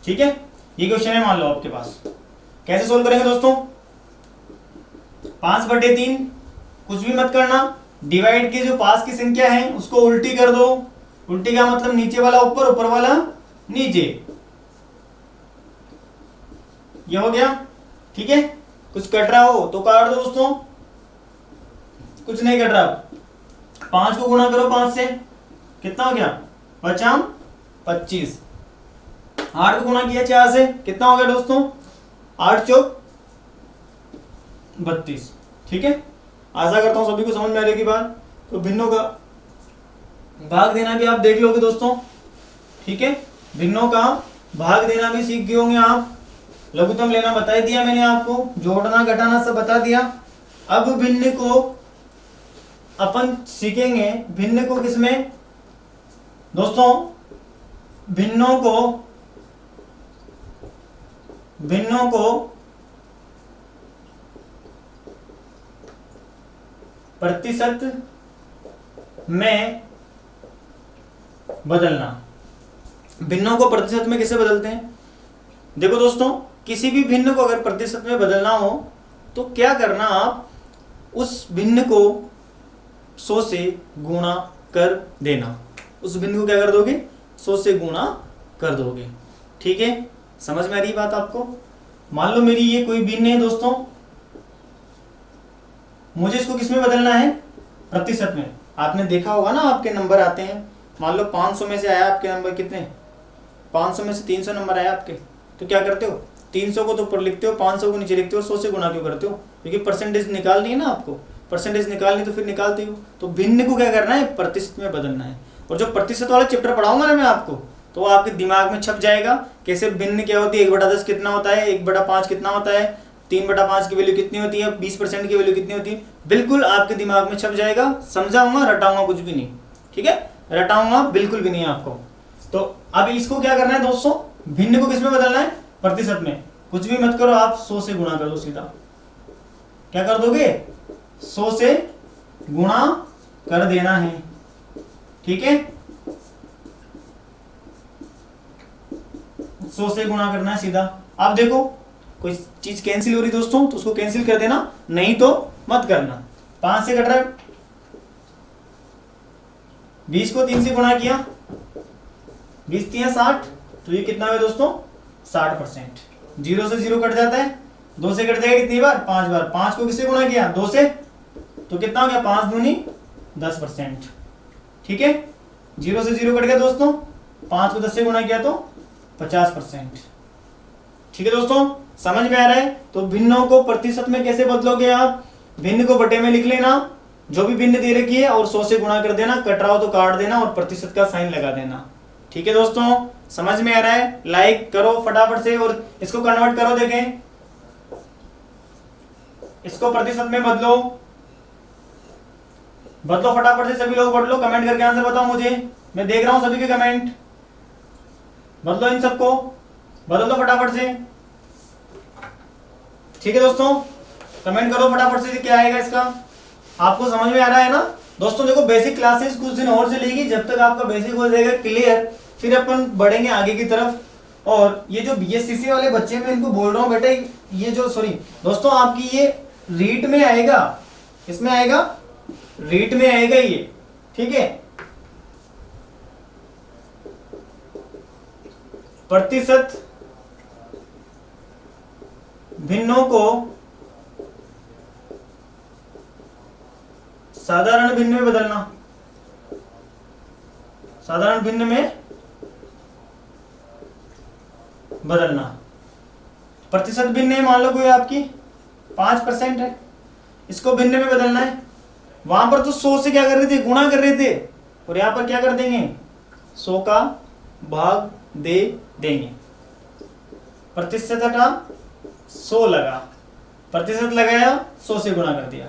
ठीक है, ये क्वेश्चन है, मान लो आपके पास, कैसे सोल्व करेंगे दोस्तों। 5/3, कुछ भी मत करना, डिवाइड के जो पास की संख्या है उसको उल्टी कर दो। उल्टी का मतलब नीचे वाला ऊपर, ऊपर वाला नीचे, ये हो गया, ठीक है। कुछ कट रहा हो तो काट दो दोस्तों, कुछ नहीं कट रहा, 5 को गुणा करो 5 से, कितना हो गया, 5 25। 8 को गुणा किया 4 से, कितना हो गया दोस्तों, 8 चौक 32, ठीक है। आशा करता हूं सभी को समझ में आ रही की बात। तो भिन्नों का भाग देना भी आप देख लोगे दोस्तों, ठीक है। भिन्नों का भाग देना भी सीख गए होंगे आप, लघुत्तम लेना बता दिया मैंने आपको, जोड़ना घटाना सब बता दिया। अब भिन्न को अपन सीखेंगे, भिन्न को किसमें दोस्तों, भिन्नों को प्रतिशत में बदलना। भिन्नों को प्रतिशत में कैसे बदलते हैं, देखो दोस्तों, किसी भी भिन्न को अगर प्रतिशत में बदलना हो तो क्या करना, आप उस भिन्न को 100 से गुणा कर देना। उस भिन्न को क्या कर दोगे, 100 से गुणा कर दोगे, ठीक है। समझ में आ रही बात आपको। मान लो मेरी ये कोई भिन्न है दोस्तों, मुझे इसको किसमें बदलना है, प्रतिशत में। आपने देखा होगा ना, आपके नंबर आते हैं, मान लो 500 में से आया आपके नंबर कितने, 500 में से 300 नंबर आया आपके, तो क्या करते हो, 300 को तो ऊपर लिखते हो, 500 को नीचे लिखते हो, 100 से गुणा क्यों करते हो, क्योंकि परसेंटेज निकालनी है ना आपको, परसेंटेज निकालनी तो फिर निकालते हो। तो भिन्न को क्या करना है, प्रतिशत में बदलना है। और जो प्रतिशत वाला चैप्टर पढ़ाऊंगा ना मैं आपको, तो आपके दिमाग में छप जाएगा कैसे भिन्न क्या होती है, 1/10 कितना होता है, 1/5 कितना होता है, 3/5 की वैल्यू कितनी होती है, 20% की वैल्यू कितनी होती है, बिल्कुल आपके दिमाग में छप जाएगा। समझाऊंगा, रटाऊंगा कुछ भी नहीं, ठीक है, रटाऊंगा बिल्कुल भी नहीं आपको। तो अब इसको क्या करना है दोस्तों, भिन्न को किसमें बदलना है, प्रतिशत में। कुछ भी मत करो आप, 100 से गुणा कर दो सीधा। क्या कर दोगे, 100 से गुणा कर देना है, ठीक है। 100 से गुणा करना है सीधा। आप देखो कोई चीज कैंसिल हो रही दोस्तों तो उसको कैंसिल कर देना, नहीं तो मत करना। 5 से कट रहा है, 20 को 3 से गुणा किया, 20 3 60, तो ये कितना हुआ दोस्तों 60%। 0 से 0 कट जाता है, 2 से कट जाएगा कितनी बार 5 बार। 5 को किससे गुणा किया 2 से, तो कितना हो गया 5 दूनी 10%, ठीक है। 0 से 0 कट गया दोस्तों, 5 को 10 से गुणा किया तो 50%, ठीक है दोस्तों। समझ में आ रहा है। तो भिन्नों को प्रतिशत में कैसे बदलोगे आप, भिन्न को बटे में लिख लेना, जो भी भिन्न दे रखी है, और 100 से गुणा कर देना, कट रहा हो तो काट देना और प्रतिशत का साइन लगा देना, ठीक है दोस्तों। समझ में आ रहा है, लाइक करो फटाफट से और इसको कन्वर्ट करो, देखें इसको प्रतिशत में बदलो, बदलो फटाफट से, सभी लोग बदलो, कमेंट करके आंसर बताओ मुझे, मैं देख रहा हूं सभी के कमेंट। बदलो, इन सबको बदल दो फटाफट से, ठीक है दोस्तों। कमेंट करो फटाफट से क्या आएगा इसका, आपको समझ में आ रहा है ना दोस्तों। देखो बेसिक क्लासेस कुछ दिन और चलेगी, जब तक आपका बेसिक हो जाएगा क्लियर, फिर अपन बढ़ेंगे आगे की तरफ। और ये जो बीएससीसी वाले बच्चे मैं इनको बोल रहा हूँ बेटा, ये जो सॉरी दोस्तों आपकी ये रीट में आएगा, इसमें आएगा रीट में आएगा ये, ठीक है। प्रतिशत भिन्नों को साधारण भिन्न में बदलना, साधारण भिन्न में बदलना। प्रतिशत भिन्न है, मान लो कोई आपकी 5% है, इसको भिन्न में बदलना है। वहां पर तो 100 से क्या कर रहे थे गुणा कर रहे थे, और यहां पर क्या कर देंगे 100 का भाग दे देंगे। प्रतिशत का 100 लगा, प्रतिशत लगाया 100 से गुणा कर दिया,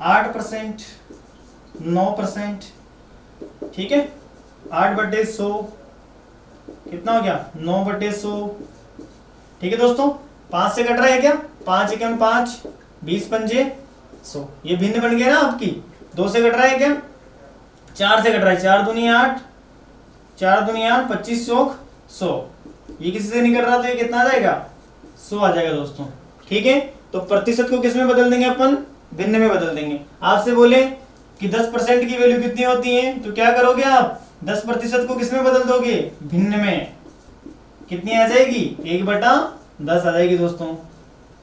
8%, 9%, ठीक है। 8/100 कितना हो गया 9/100, ठीक है दोस्तों। 5 से कट रहा है क्या, 5 एकम 5, 20 पंजे 100, ये भिन्न बन गया ना आपकी। 2 से कट रहा है क्या, 4 से कट रहा है, 4 दूनी 8, 4 दूनी 8, 25 चौक 100, ये किसी से नहीं कट रहा तो ये कितना आ जाएगा 100 आ जाएगा दोस्तों, ठीक है। तो प्रतिशत को किस में बदल देंगे अपन, भिन्न में बदल देंगे। आपसे बोले कि 10% की वैल्यू कितनी होती है, तो क्या करोगे आप 10% को किस में बदल दोगे, भिन्न में। कितनी आ जाएगी 1/10 आ जाएगी दोस्तों।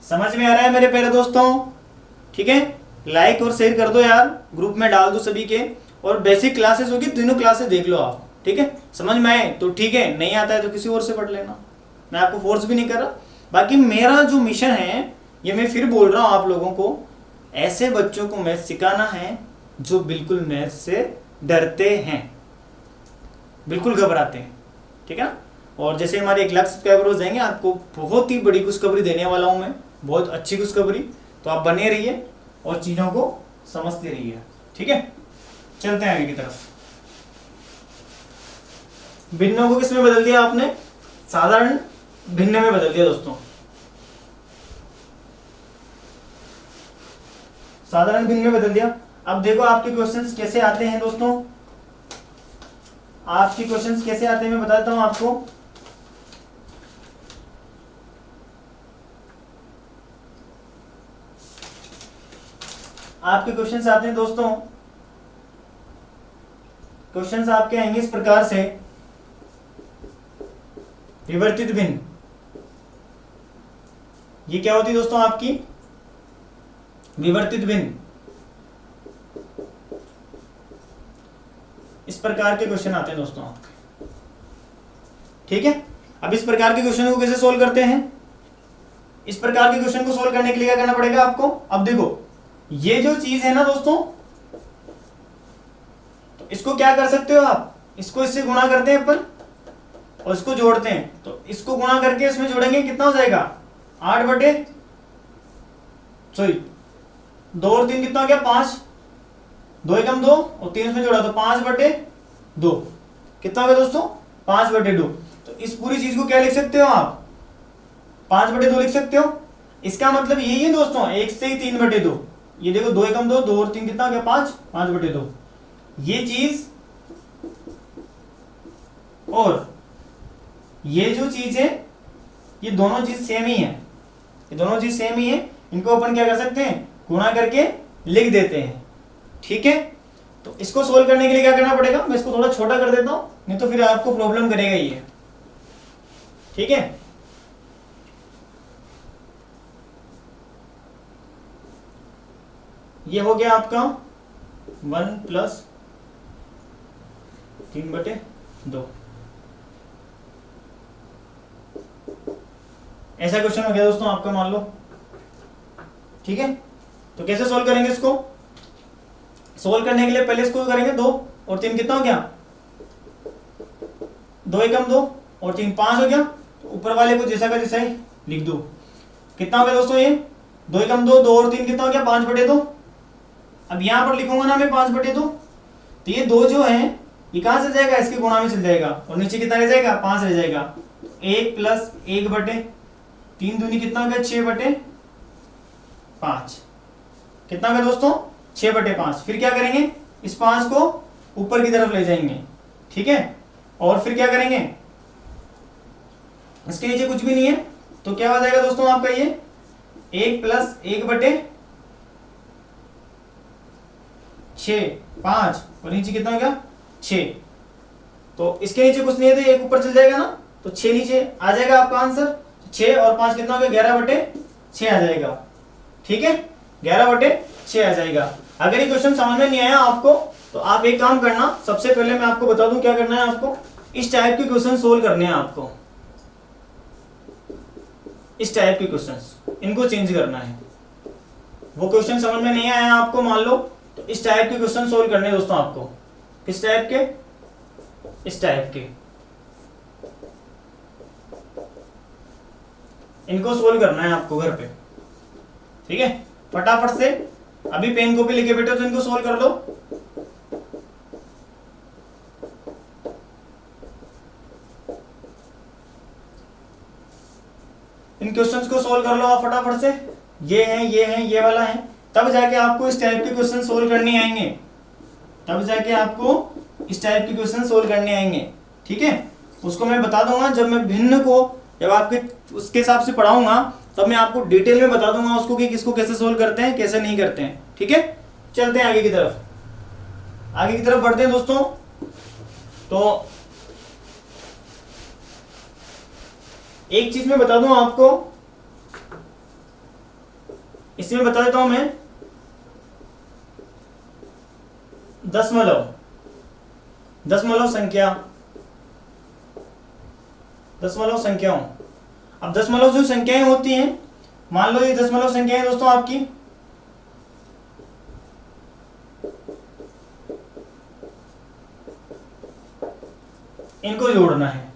समझ में आ रहा है मेरे प्यारे दोस्तों, ठीक है। लाइक और शेयर कर दो यार, ग्रुप में डाल दो सभी के। और बेसिक क्लासेस होगी, तीनों क्लासेस देख लो आप, ठीक है। समझ में आए तो ठीक है, नहीं आता है तो किसी और से पढ़ लेना, मैं आपको फोर्स भी नहीं कर रहा। बाकी मेरा जो मिशन है, ये मैं फिर बोल रहा हूँ आप लोगों को, ऐसे बच्चों को मैथ सिखाना है जो बिल्कुल मैथ से डरते हैं, बिल्कुल घबराते हैं, ठीक है ना। और जैसे हमारे 1 लाख सब्सक्राइबर हो जाएंगे, आपको बहुत ही बड़ी खुशखबरी देने वाला हूं मैं, बहुत अच्छी खुशखबरी। तो आप बने रहिए और चीजों को समझते रहिए, ठीक है। चलते हैं आगे की तरफ। भिन्नों को किस में बदल दिया आपने, साधारण भिन्न में बदल दिया दोस्तों, साधारण भिन्न में बदल दिया। अब देखो आपके क्वेश्चंस कैसे आते हैं दोस्तों, आपके क्वेश्चंस कैसे आते हैं मैं बताता हूं आपको। आपके क्वेश्चंस आते हैं दोस्तों, क्वेश्चंस आपके आएंगे इस प्रकार से। विवर्तित भिन्न, ये क्या होती है दोस्तों आपकी विवर्तित भिन्न, इस प्रकार के क्वेश्चन आते हैं दोस्तों आपके, ठीक है। अब इस प्रकार के क्वेश्चन को कैसे सोल्व करते हैं, इस प्रकार के क्वेश्चन को सोल्व करने के लिए क्या करना पड़ेगा आपको। अब देखो ये जो चीज है ना दोस्तों, तो इसको क्या कर सकते हो आप, इसको इससे गुणा करते हैं अपन और इसको जोड़ते हैं, तो इसको गुणा करके इसमें जोड़ेंगे, कितना हो जाएगा 8 सॉरी 2 और 3 कितना हो गया 5, 2 एकम 2 और 3 इसमें जोड़ा तो 5/2, कितना हो गया दोस्तों 5/2। तो इस पूरी चीज को क्या लिख सकते हो आप 5/2 लिख सकते हो। इसका मतलब यही है दोस्तों 1 से ही 3/2, ये देखो 2 एकम 2, 2 और 3 कितना हो गया 5, 5/2। ये चीज और ये जो चीज है ये दोनों चीज सेम ही है, ये दोनों चीज सेम ही है। इनको अपन क्या कर सकते हैं, गुणा करके लिख देते हैं। ठीक है, तो इसको सोल्व करने के लिए क्या करना पड़ेगा, मैं इसको थोड़ा छोटा कर देता हूं, नहीं तो फिर आपको प्रॉब्लम करेगा ये। ठीक है, ये हो गया आपका 1 + 3/2। ऐसा क्वेश्चन हो गया दोस्तों आपका, मान लो। ठीक है, तो कैसे सोल्व करेंगे इसको, सोल्व करने के लिए पहले इसको करेंगे 2 और 3 कितना हो गया, 2 एकम 2 और 3 5 हो गया। तो ऊपर वाले को जैसा का जैसा ही लिख दो। कितना हो गया दोस्तों, ये 2 एकम 2, 2 और 3 कितना हो गया 5/2। अब यहां पर लिखूंगा ना मैं 5/2, तो ये 2 जो है ये कहां से जाएगा, इसके गुणा में चल जाएगा और नीचे कितना रह जाएगा 5 रह जाएगा। 1 + 1/3 दूनी कितना हो गया 6/5। कितना हो गया दोस्तों 6/5। फिर क्या करेंगे, इस 5 को ऊपर की तरफ ले जाएंगे। ठीक है, और फिर क्या करेंगे, इसके नीचे कुछ भी नहीं है तो क्या हो जाएगा दोस्तों आपका ये 1 + 1/6 5 और नीचे कितना हो गया 6। तो इसके नीचे कुछ नहीं है तो एक ऊपर चल जाएगा ना, तो 6 नीचे आ जाएगा आपका आंसर। 6 और 5 कितना हो गया 11/6 आ जाएगा। ठीक है, 11/6 आ जाएगा। अगर ये क्वेश्चन समझ में नहीं आया आपको तो आप एक काम करना, सबसे पहले मैं आपको बता दूं क्या करना है आपको, इस टाइप के क्वेश्चन सोल्व करने हैं आपको, इस टाइप के क्वेश्चंस इनको चेंज करना है। वो क्वेश्चन समझ में नहीं आया आपको मान लो, तो इस टाइप के क्वेश्चन सोल्व करने हैं दोस्तों आपको। किस टाइप के, इस टाइप के, इनको सोल्व करना है आपको घर पे। ठीक है, फटाफट से अभी पेन कॉपी लेके बैठे तो इनको सोल्व कर लो। इन क्वेश्चंस को सोल्व कर लो आप फटाफट से। ये है, ये है, ये वाला है, तब जाके आपको इस टाइप के क्वेश्चन सोल्व करने आएंगे, तब जाके आपको इस टाइप के क्वेश्चन सोल्व करने आएंगे। ठीक है, उसको मैं बता दूंगा जब मैं भिन्न को, जब आपके उसके हिसाब से पढ़ाऊंगा तब मैं आपको डिटेल में बता दूंगा उसको कि किसको कैसे सोल्व करते हैं कैसे नहीं करते हैं। ठीक है, चलते हैं आगे की तरफ, आगे की तरफ बढ़ते हैं दोस्तों। तो एक चीज मैं बता दूं आपको, इसमें बता देता हूं मैं, दशमलव संख्या, दशमलव संख्याओं। अब दशमलव जो संख्याएं होती हैं, मान लो ये दशमलव संख्याएं दोस्तों आपकी, इनको जोड़ना है।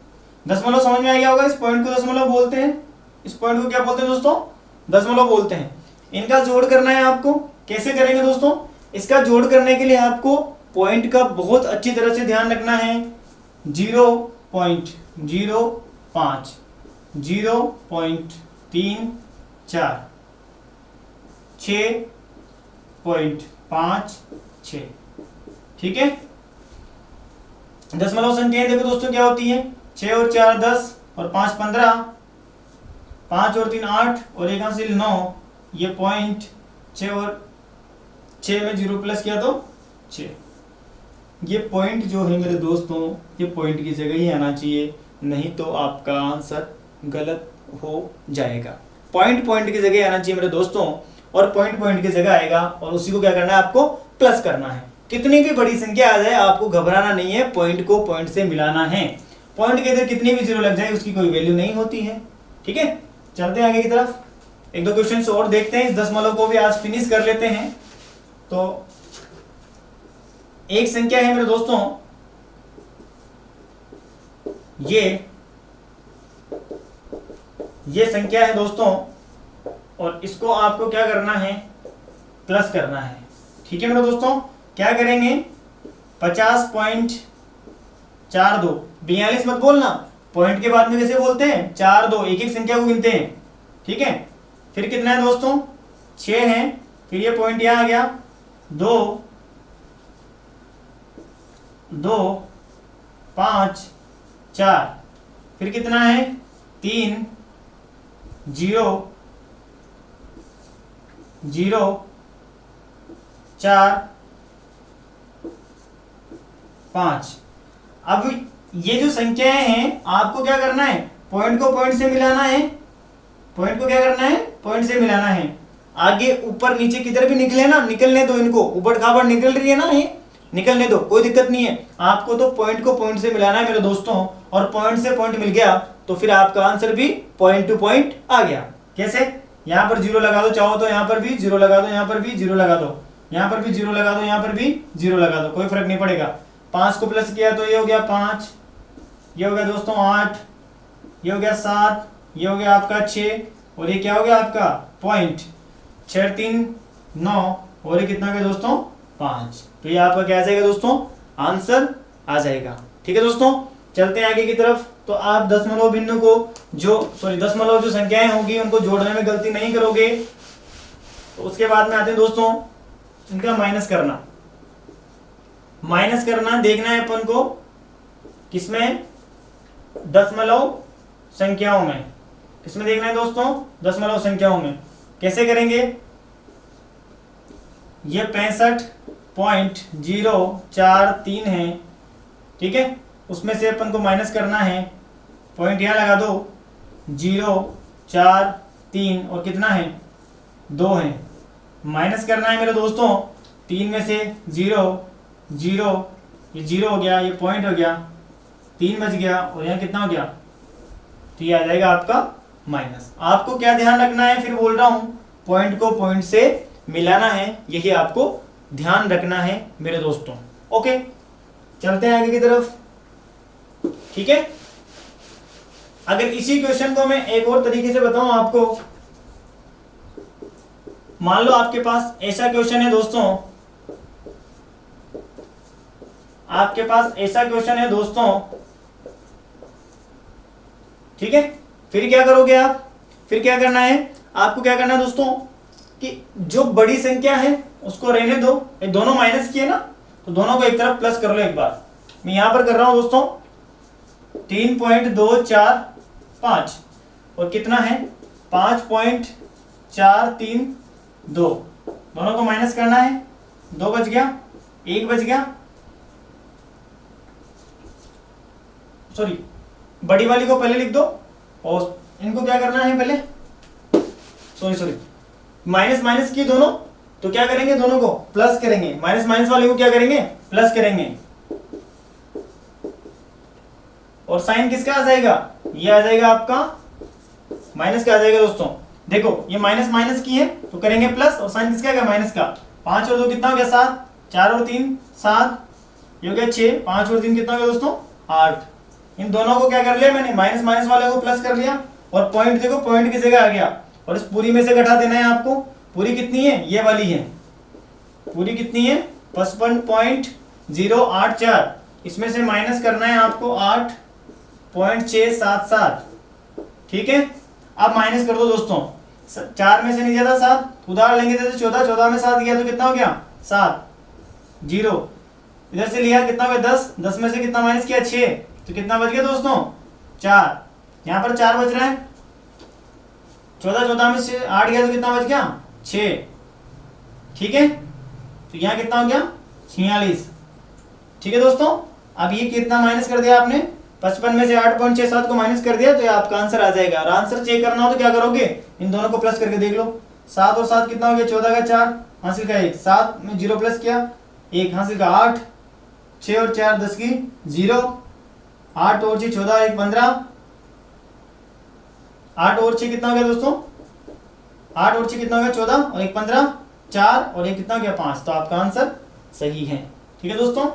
दशमलव समझ में आ गया होगा, इस पॉइंट को दशमलव बोलते हैं, इस पॉइंट को क्या बोलते हैं दोस्तों, दशमलव बोलते हैं। इनका जोड़ करना है आपको। कैसे करेंगे दोस्तों, इसका जोड़ करने के लिए आपको पॉइंट का बहुत अच्छी तरह से ध्यान रखना है। 0.05, 0.34, 6.56। ठीक है, दशमलव संख्याएं देखो दोस्तों क्या होती है, 6 और 4 10 और 5 15, 5 और 3 8 और 1 हासिल 9। ये पॉइंट 6 और 6 में 0 प्लस किया तो 6। ये पॉइंट जो है मेरे दोस्तों, ये पॉइंट की जगह ही आना चाहिए, नहीं तो आपका आंसर गलत हो जाएगा। पॉइंट पॉइंट की जगह आना चाहिए मेरे दोस्तों, और पॉइंट पॉइंट की जगह आएगा और उसी को क्या करना है आपको प्लस करना है। कितनी भी बड़ी संख्या आ जाए आपको घबराना नहीं है, पॉइंट को पॉइंट से मिलाना है। पॉइंट के इधर कितनी भी 0 लग जाए उसकी कोई वैल्यू नहीं होती है। ठीक है, चलते हैं आगे की तरफ, एक दो क्वेश्चन और देखते हैं, इस दशमलव को भी आज फिनिश कर लेते हैं। तो एक संख्या है मेरे दोस्तों, ये संख्या है दोस्तों, और इसको आपको क्या करना है, प्लस करना है। ठीक है मेरे दोस्तों, क्या करेंगे, 50.42, 42 मत बोलना, पॉइंट के बाद में कैसे बोलते हैं 4 2, एक एक संख्या को गिनते हैं। ठीक है, फिर कितना है दोस्तों 6 है फिर ये पॉइंट यहाँ आ गया, 2 2 5 4, फिर कितना है 3 0 0 4 5। अब ये जो संख्याएं हैं आपको क्या करना है, पॉइंट को पॉइंट से मिलाना है, पॉइंट को क्या करना है, पॉइंट से मिलाना है। आगे ऊपर नीचे किधर भी निकले ना, निकलने दो इनको, ऊबड़ खाबड़ निकल रही है ना ये, निकलने दो, कोई दिक्कत नहीं है। आपको तो पॉइंट को पॉइंट से मिलाना है मेरे दोस्तों, और पॉइंट से पॉइंट मिल गया तो फिर आपका आंसर भी पॉइंट टू पॉइंट आ गया। कैसे, यहाँ पर 0 लगा दो, चाहो तो यहाँ पर भी 0 लगा दो, यहाँ पर भी 0 लगा दो, यहाँ पर भी 0 लगा दो, यहाँ पर भी 0 लगा दो, कोई फर्क नहीं पड़ेगा। 5 को प्लस किया तो ये हो गया 5, ये हो गया दोस्तों 8, ये हो गया 7, ये हो गया आपका 6, और ये क्या हो गया आपका पॉइंट। 6 3 9, और ये कितना हो गया दोस्तों 5। तो ये आपका क्या आ जाएगा दोस्तों, आंसर आ जाएगा। ठीक है दोस्तों, चलते हैं आगे की तरफ। तो आप दशमलव भिन्न को दशमलव जो संख्याएं होंगी उनको जोड़ने में गलती नहीं करोगे। तो उसके बाद में आते हैं दोस्तों इनका माइनस करना। माइनस करना देखना है अपन को किसमें, दशमलव संख्याओं में। किसमें देखना है दोस्तों, दशमलव संख्याओं में। कैसे करेंगे, ये 65.043 है, ठीक है, उसमें से अपन को माइनस करना है, पॉइंट यहां लगा दो, 0 4 3 और कितना है 2 है। माइनस करना है मेरे दोस्तों 3 में से 0 0, ये 0 हो गया, ये पॉइंट हो गया, 3 बच गया, और यहाँ कितना हो गया, तो ये आ जाएगा आपका माइनस। आपको क्या ध्यान रखना है, फिर बोल रहा हूं, पॉइंट को पॉइंट से मिलाना है, यही आपको ध्यान रखना है मेरे दोस्तों। ओके, चलते हैं आगे की तरफ। ठीक है, अगर इसी क्वेश्चन को मैं एक और तरीके से बताऊं आपको, मान लो आपके पास ऐसा क्वेश्चन है दोस्तों, आपके पास ऐसा क्वेश्चन है दोस्तों, ठीक है, फिर क्या करोगे आप, फिर क्या करना है आपको, क्या करना है दोस्तों कि जो बड़ी संख्या है उसको रहने दो, ये दोनों माइनस किए ना, तो दोनों को एक तरफ प्लस कर लो। एक बार मैं यहां पर कर रहा हूं दोस्तों 3.245, और कितना है 5.432, दोनों को माइनस करना है, 2 बच गया, 1 बच गया, सॉरी बड़ी वाली को पहले लिख दो, और इनको क्या करना है पहले, सॉरी माइनस माइनस की दोनों, तो क्या करेंगे, दोनों को प्लस करेंगे, माइनस माइनस वाले को क्या करेंगे, प्लस करेंगे, और साइन किसका आ जाएगा, ये आ जाएगा आपका माइनस का आ जाएगा दोस्तों। देखो ये माइनस माइनस की है तो करेंगे प्लस, और साइन किसका आएगा, माइनस का। 5 और 2 कितना हो गया 7, 4 और 3 7, ये हो गया 6, 5 और 3 कितना हो गया दोस्तों 8। इन दोनों को क्या कर लिया मैंने, माइनस माइनस वाले को प्लस कर लिया, और पॉइंट देखो पॉइंट की जगह आ गया, और इस पूरी में से घटा देना है आपको। पूरी कितनी है, ये वाली है, पूरी कितनी है 55.084, इसमें से माइनस करना है आपको 8.677, ठीक है। अब माइनस कर दो दोस्तों, 4 में से नहीं जाता 7, उधार लेंगे जैसे 14, 14 में 7 गया तो कितना हो गया 7, 0, इधर से लिया कितना हो गया 10, 10 में से कितना माइनस किया 6, तो कितना बच गया दोस्तों 4, यहाँ पर 4 बच रहा है, 14 14 में से 8 गया तो कितना बच गया 6, ठीक है। तो यहाँ कितना हो गया 46, ठीक है दोस्तों। अब ये कितना माइनस कर दिया आपने, 55 में से 8.67 को माइनस कर दिया, तो ये आपका आंसर आ जाएगा। और आंसर चेक करना हो तो क्या करोगे, इन दोनों को प्लस करके देख लो, 7 और 7 कितना हो गया 14 का 4, हासिल का 1, 7 में 0 प्लस किया 1, हासिल का 8, 6 और 4 10 की 0, 8 और 6 14 1 15, 8 और 6 कितना हो गया दोस्तों, 8 और 6 कितना हो गया 14 और 1 15, 4 और 1 कितना हो गया 5, तो आपका आंसर सही है। ठीक है दोस्तों,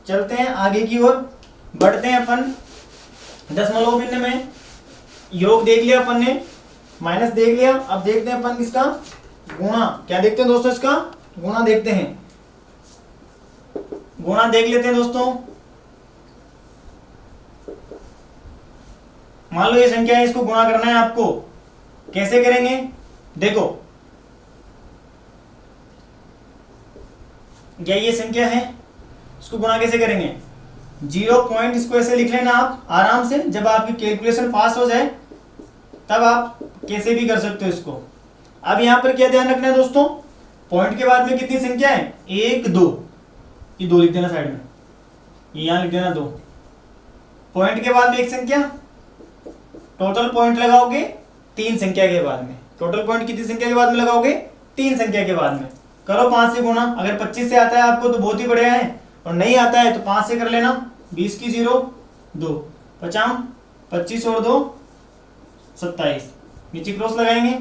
चलते हैं आगे की ओर, बढ़ते हैं अपन दशमलव भिन्न में। योग देख लिया अपन ने, माइनस देख लिया, अब देखते हैं अपन इसका गुणा। क्या देखते हैं दोस्तों, इसका गुणा देखते हैं, गुणा देख लेते हैं दोस्तों। मान लो ये संख्या है, इसको गुणा करना है आपको, कैसे करेंगे देखो, या ये संख्या है, इसको गुणा कैसे करेंगे? 0 पॉइंट, इसको ऐसे लिख लेना आप आराम से, जब आपकी कैलकुलेशन फास्ट हो जाए तब आप कैसे भी कर सकते हो इसको। अब यहाँ पर क्या ध्यान रखना है दोस्तों, पॉइंट के बाद में कितनी संख्या है? 1 2, ये 2 लिख देना साइड में, ये यहाँ लिख देना 2। पॉइंट के बाद में एक संख्या, टोटल पॉइंट लगाओगे 3 संख्या के बाद में। टोटल पॉइंट कितनी संख्या के बाद में लगाओगे? 3 संख्या के बाद में। करो 5 से गुणा, अगर 25 से आता है आपको तो बहुत ही बढ़िया है, और नहीं आता है तो 5 से कर लेना। 20 की 0 2, 50 25 और 2 27, नीचे क्रॉस लगाएंगे।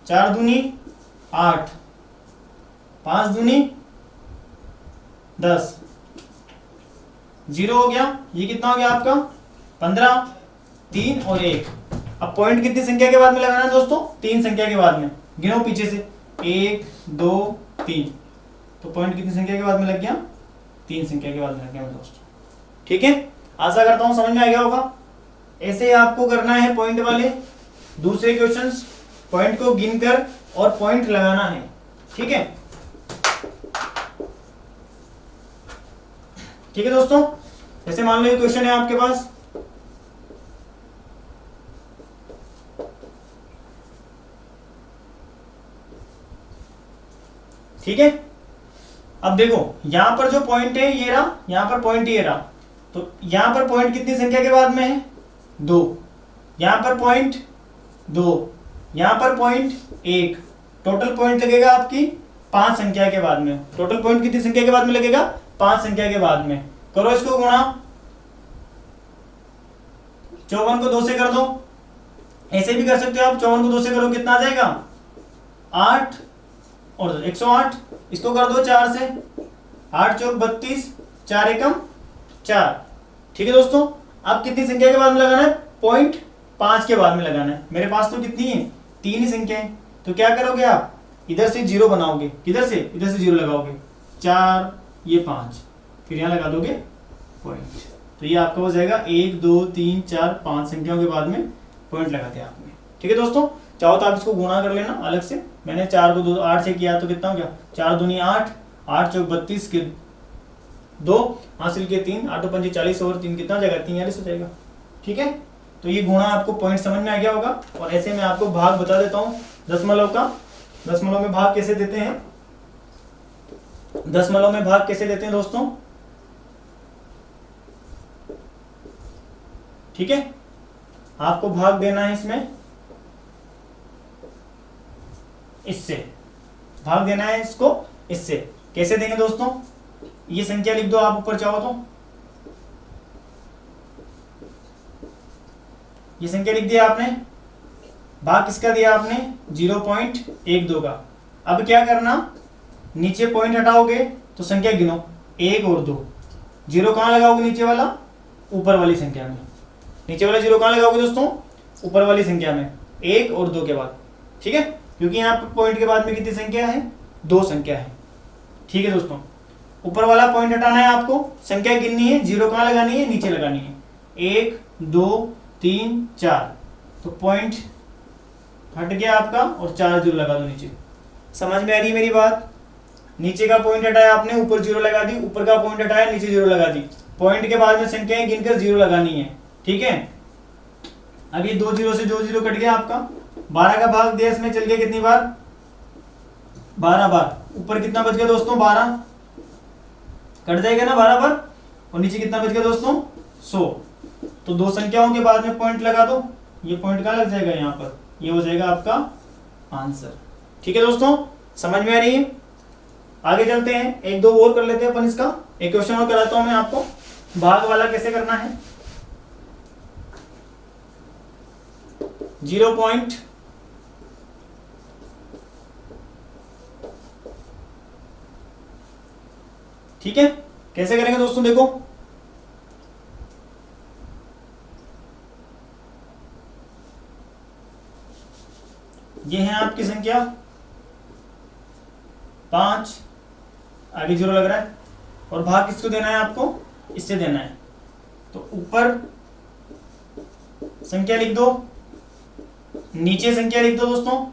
4 दूनी 8, 5 दूनी 10, 0 हो गया। ये कितना हो गया आपका? 15, 3 और 1। अब पॉइंट कितनी संख्या के बाद में लगाना है दोस्तों? 3 संख्या के बाद में। गिनो पीछे से, 1 2 3, तो पॉइंट कितनी संख्या के बाद में लग गया? 3 संख्या के बाद में लग गया दोस्तों। ठीक है, आशा करता हूं समझ में आ गया होगा। ऐसे ही आपको करना है पॉइंट वाले दूसरे क्वेश्चंस, पॉइंट को गिनकर और पॉइंट लगाना है। ठीक है, ठीक है दोस्तों। जैसे मान लो ये क्वेश्चन है आपके पास, ठीक है। अब देखो यहां पर जो पॉइंट है ये रहा, यहां पर पॉइंट ये रहा, तो यहां पर पॉइंट कितनी संख्या के बाद में है? 2। यहां पर पॉइंट 2, यहां पर पॉइंट 1। टोटल पॉइंट लगेगा आपकी 5 संख्या के बाद में। टोटल पॉइंट कितनी संख्या के बाद में लगेगा? 5 संख्या के बाद में। करो इसको गुणा, 54 को 2 से कर दो। ऐसे भी कर सकते हो आप, 54 को 2 से करो कितना आ जाएगा? 8 और 108। इसको कर दो 4 से, 8 चौक 32, 4 एकम 4। ठीक है दोस्तों, अब कितनी संख्या के बाद में लगाना है? पॉइंट 5 के बाद में लगाना है। मेरे पास तो कितनी है? 3 ही संख्या है, तो क्या करोगे आप? इधर से 0 बनाओगे, किधर से? इधर से 0 लगाओगे। 4 ये 5, फिर यहाँ लगा दोगे पॉइंट, तो ये आपका हो जाएगा 1 2 3 4 5 संख्याओं के बाद में पॉइंट लगा दिया आपने। ठीक है दोस्तों, चाहो तो आप इसको गुणा कर लेना अलग से। मैंने 4 को 8 से किया तो कितना हो गया? 4 दूनी 8, 8 चौक 32 के 2 हासिल के 3, 8 5 40 और 3 कितना हो जाएगा? 43 हो जाएगा। ठीक है, तो ये गुणा आपको पॉइंट समझ में आ गया होगा। और ऐसे मैं आपको भाग बता देता हूँ दशमलव का। दशमलव में भाग कैसे देते हैं? दशमलव में भाग कैसे देते हैं दोस्तों? ठीक है, आपको भाग देना है इसमें, इससे भाग देना है इसको इससे। कैसे देंगे दोस्तों? ये संख्या लिख दो आप ऊपर चाहो तो, ये संख्या लिख दिया आपने। भाग किसका दिया आपने? 0.12 का। अब क्या करना, नीचे पॉइंट हटाओगे तो संख्या गिनो, 1 और 2। 0 कहां लगाओगे? नीचे वाला, ऊपर वाली संख्या में। नीचे वाला 0 कहां लगाओगे दोस्तों? ऊपर वाली संख्या में, 1 और 2 के बाद। ठीक है, क्योंकि यहाँ पर पॉइंट के बाद में कितनी संख्या है? 2 संख्या है। ठीक है दोस्तों, ऊपर वाला पॉइंट हटाना है आपको, संख्या गिननी है, 0 कहां लगानी है? नीचे लगानी है। 1 2 3 4, तो पॉइंट हट गया आपका और 4 0 लगा दो नीचे। समझ में आ रही है मेरी बात? नीचे का पॉइंट हटाया आपने, ऊपर 0 लगा दी, ऊपर का पॉइंट हटाया, नीचे 0 लगा दी। पॉइंट के बाद में संख्याएं गिनकर 0 लगानी है। ठीक है, अब ये 2 0 से 2 0 कट गया आपका। 12 का भाग दिया, इसमें चल गया कितनी बार? 12 बार। ऊपर कितना बच गया दोस्तों? 12 कट जाएगा ना 12 बार। और नीचे कितना बच गया दोस्तों? 100। तो 2 संख्याओं के बाद में पॉइंट लगा दो, ये पॉइंट कहाँ लग जाएगा? यहाँ पर। ये हो जाएगा आपका आंसर। ठीक है दोस्तों, समझ में आ रही है? आगे चलते हैं, 1 2 और कर लेते हैं अपन इसका। एक क्वेश्चन और कराता हूं मैं आपको, भाग वाला कैसे करना है। 0. ठीक है, कैसे करेंगे दोस्तों? देखो, ये है आपकी संख्या 5, आगे 0 लग रहा है, और भाग किसको देना है आपको? इससे देना है। तो ऊपर संख्या लिख दो, नीचे संख्या लिख दो दोस्तों।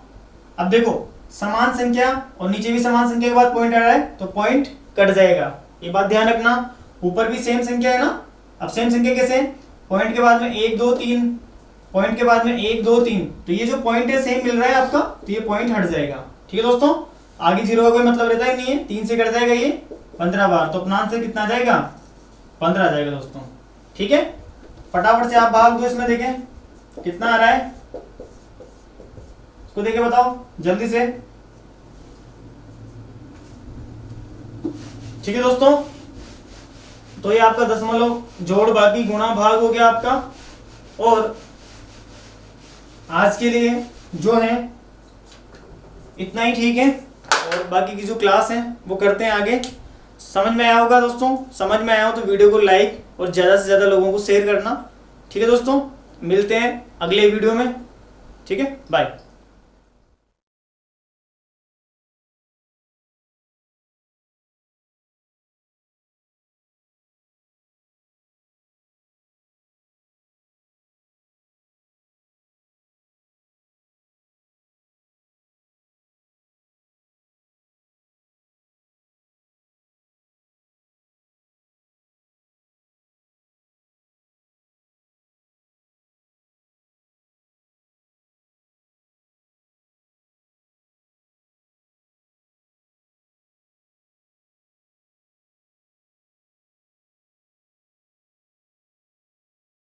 अब देखो, समान संख्या और नीचे भी समान संख्या के बाद पॉइंट आ रहा है, तो पॉइंट कट जाएगा, ये बात ध्यान रखना। ऊपर भी सेम संख्या है ना, अब सेम संख्या कैसे, पॉइंट के बाद में 1 2 3, पॉइंट के बाद में 1 2 3, तो ये जो पॉइंट है सेम मिल रहा है आपका, तो ये पॉइंट हट जाएगा। ठीक है दोस्तों, आगे जीरो का कोई मतलब रहता ही नहीं है, 3 से कट जाएगा ये 15 बार, तो अपना आंसर कितना आ जाएगा, 15 आ जाएगा दोस्तों। ठीक है, फटाफट से आप भाग दो, इसमें देखें कितना आ रहा है, इसको देखे बताओ जल्दी से। ठीक है दोस्तों, तो ये आपका दशमलव जोड़ बाकी गुणा भाग हो गया आपका। और आज के लिए जो है इतना ही ठीक है, और बाकी की जो क्लास है वो करते हैं आगे। समझ में आया होगा दोस्तों, समझ में आया हो तो वीडियो को लाइक और ज़्यादा से ज़्यादा लोगों को शेयर करना। ठीक है दोस्तों, मिलते हैं अगले वीडियो में। ठीक है, बाय।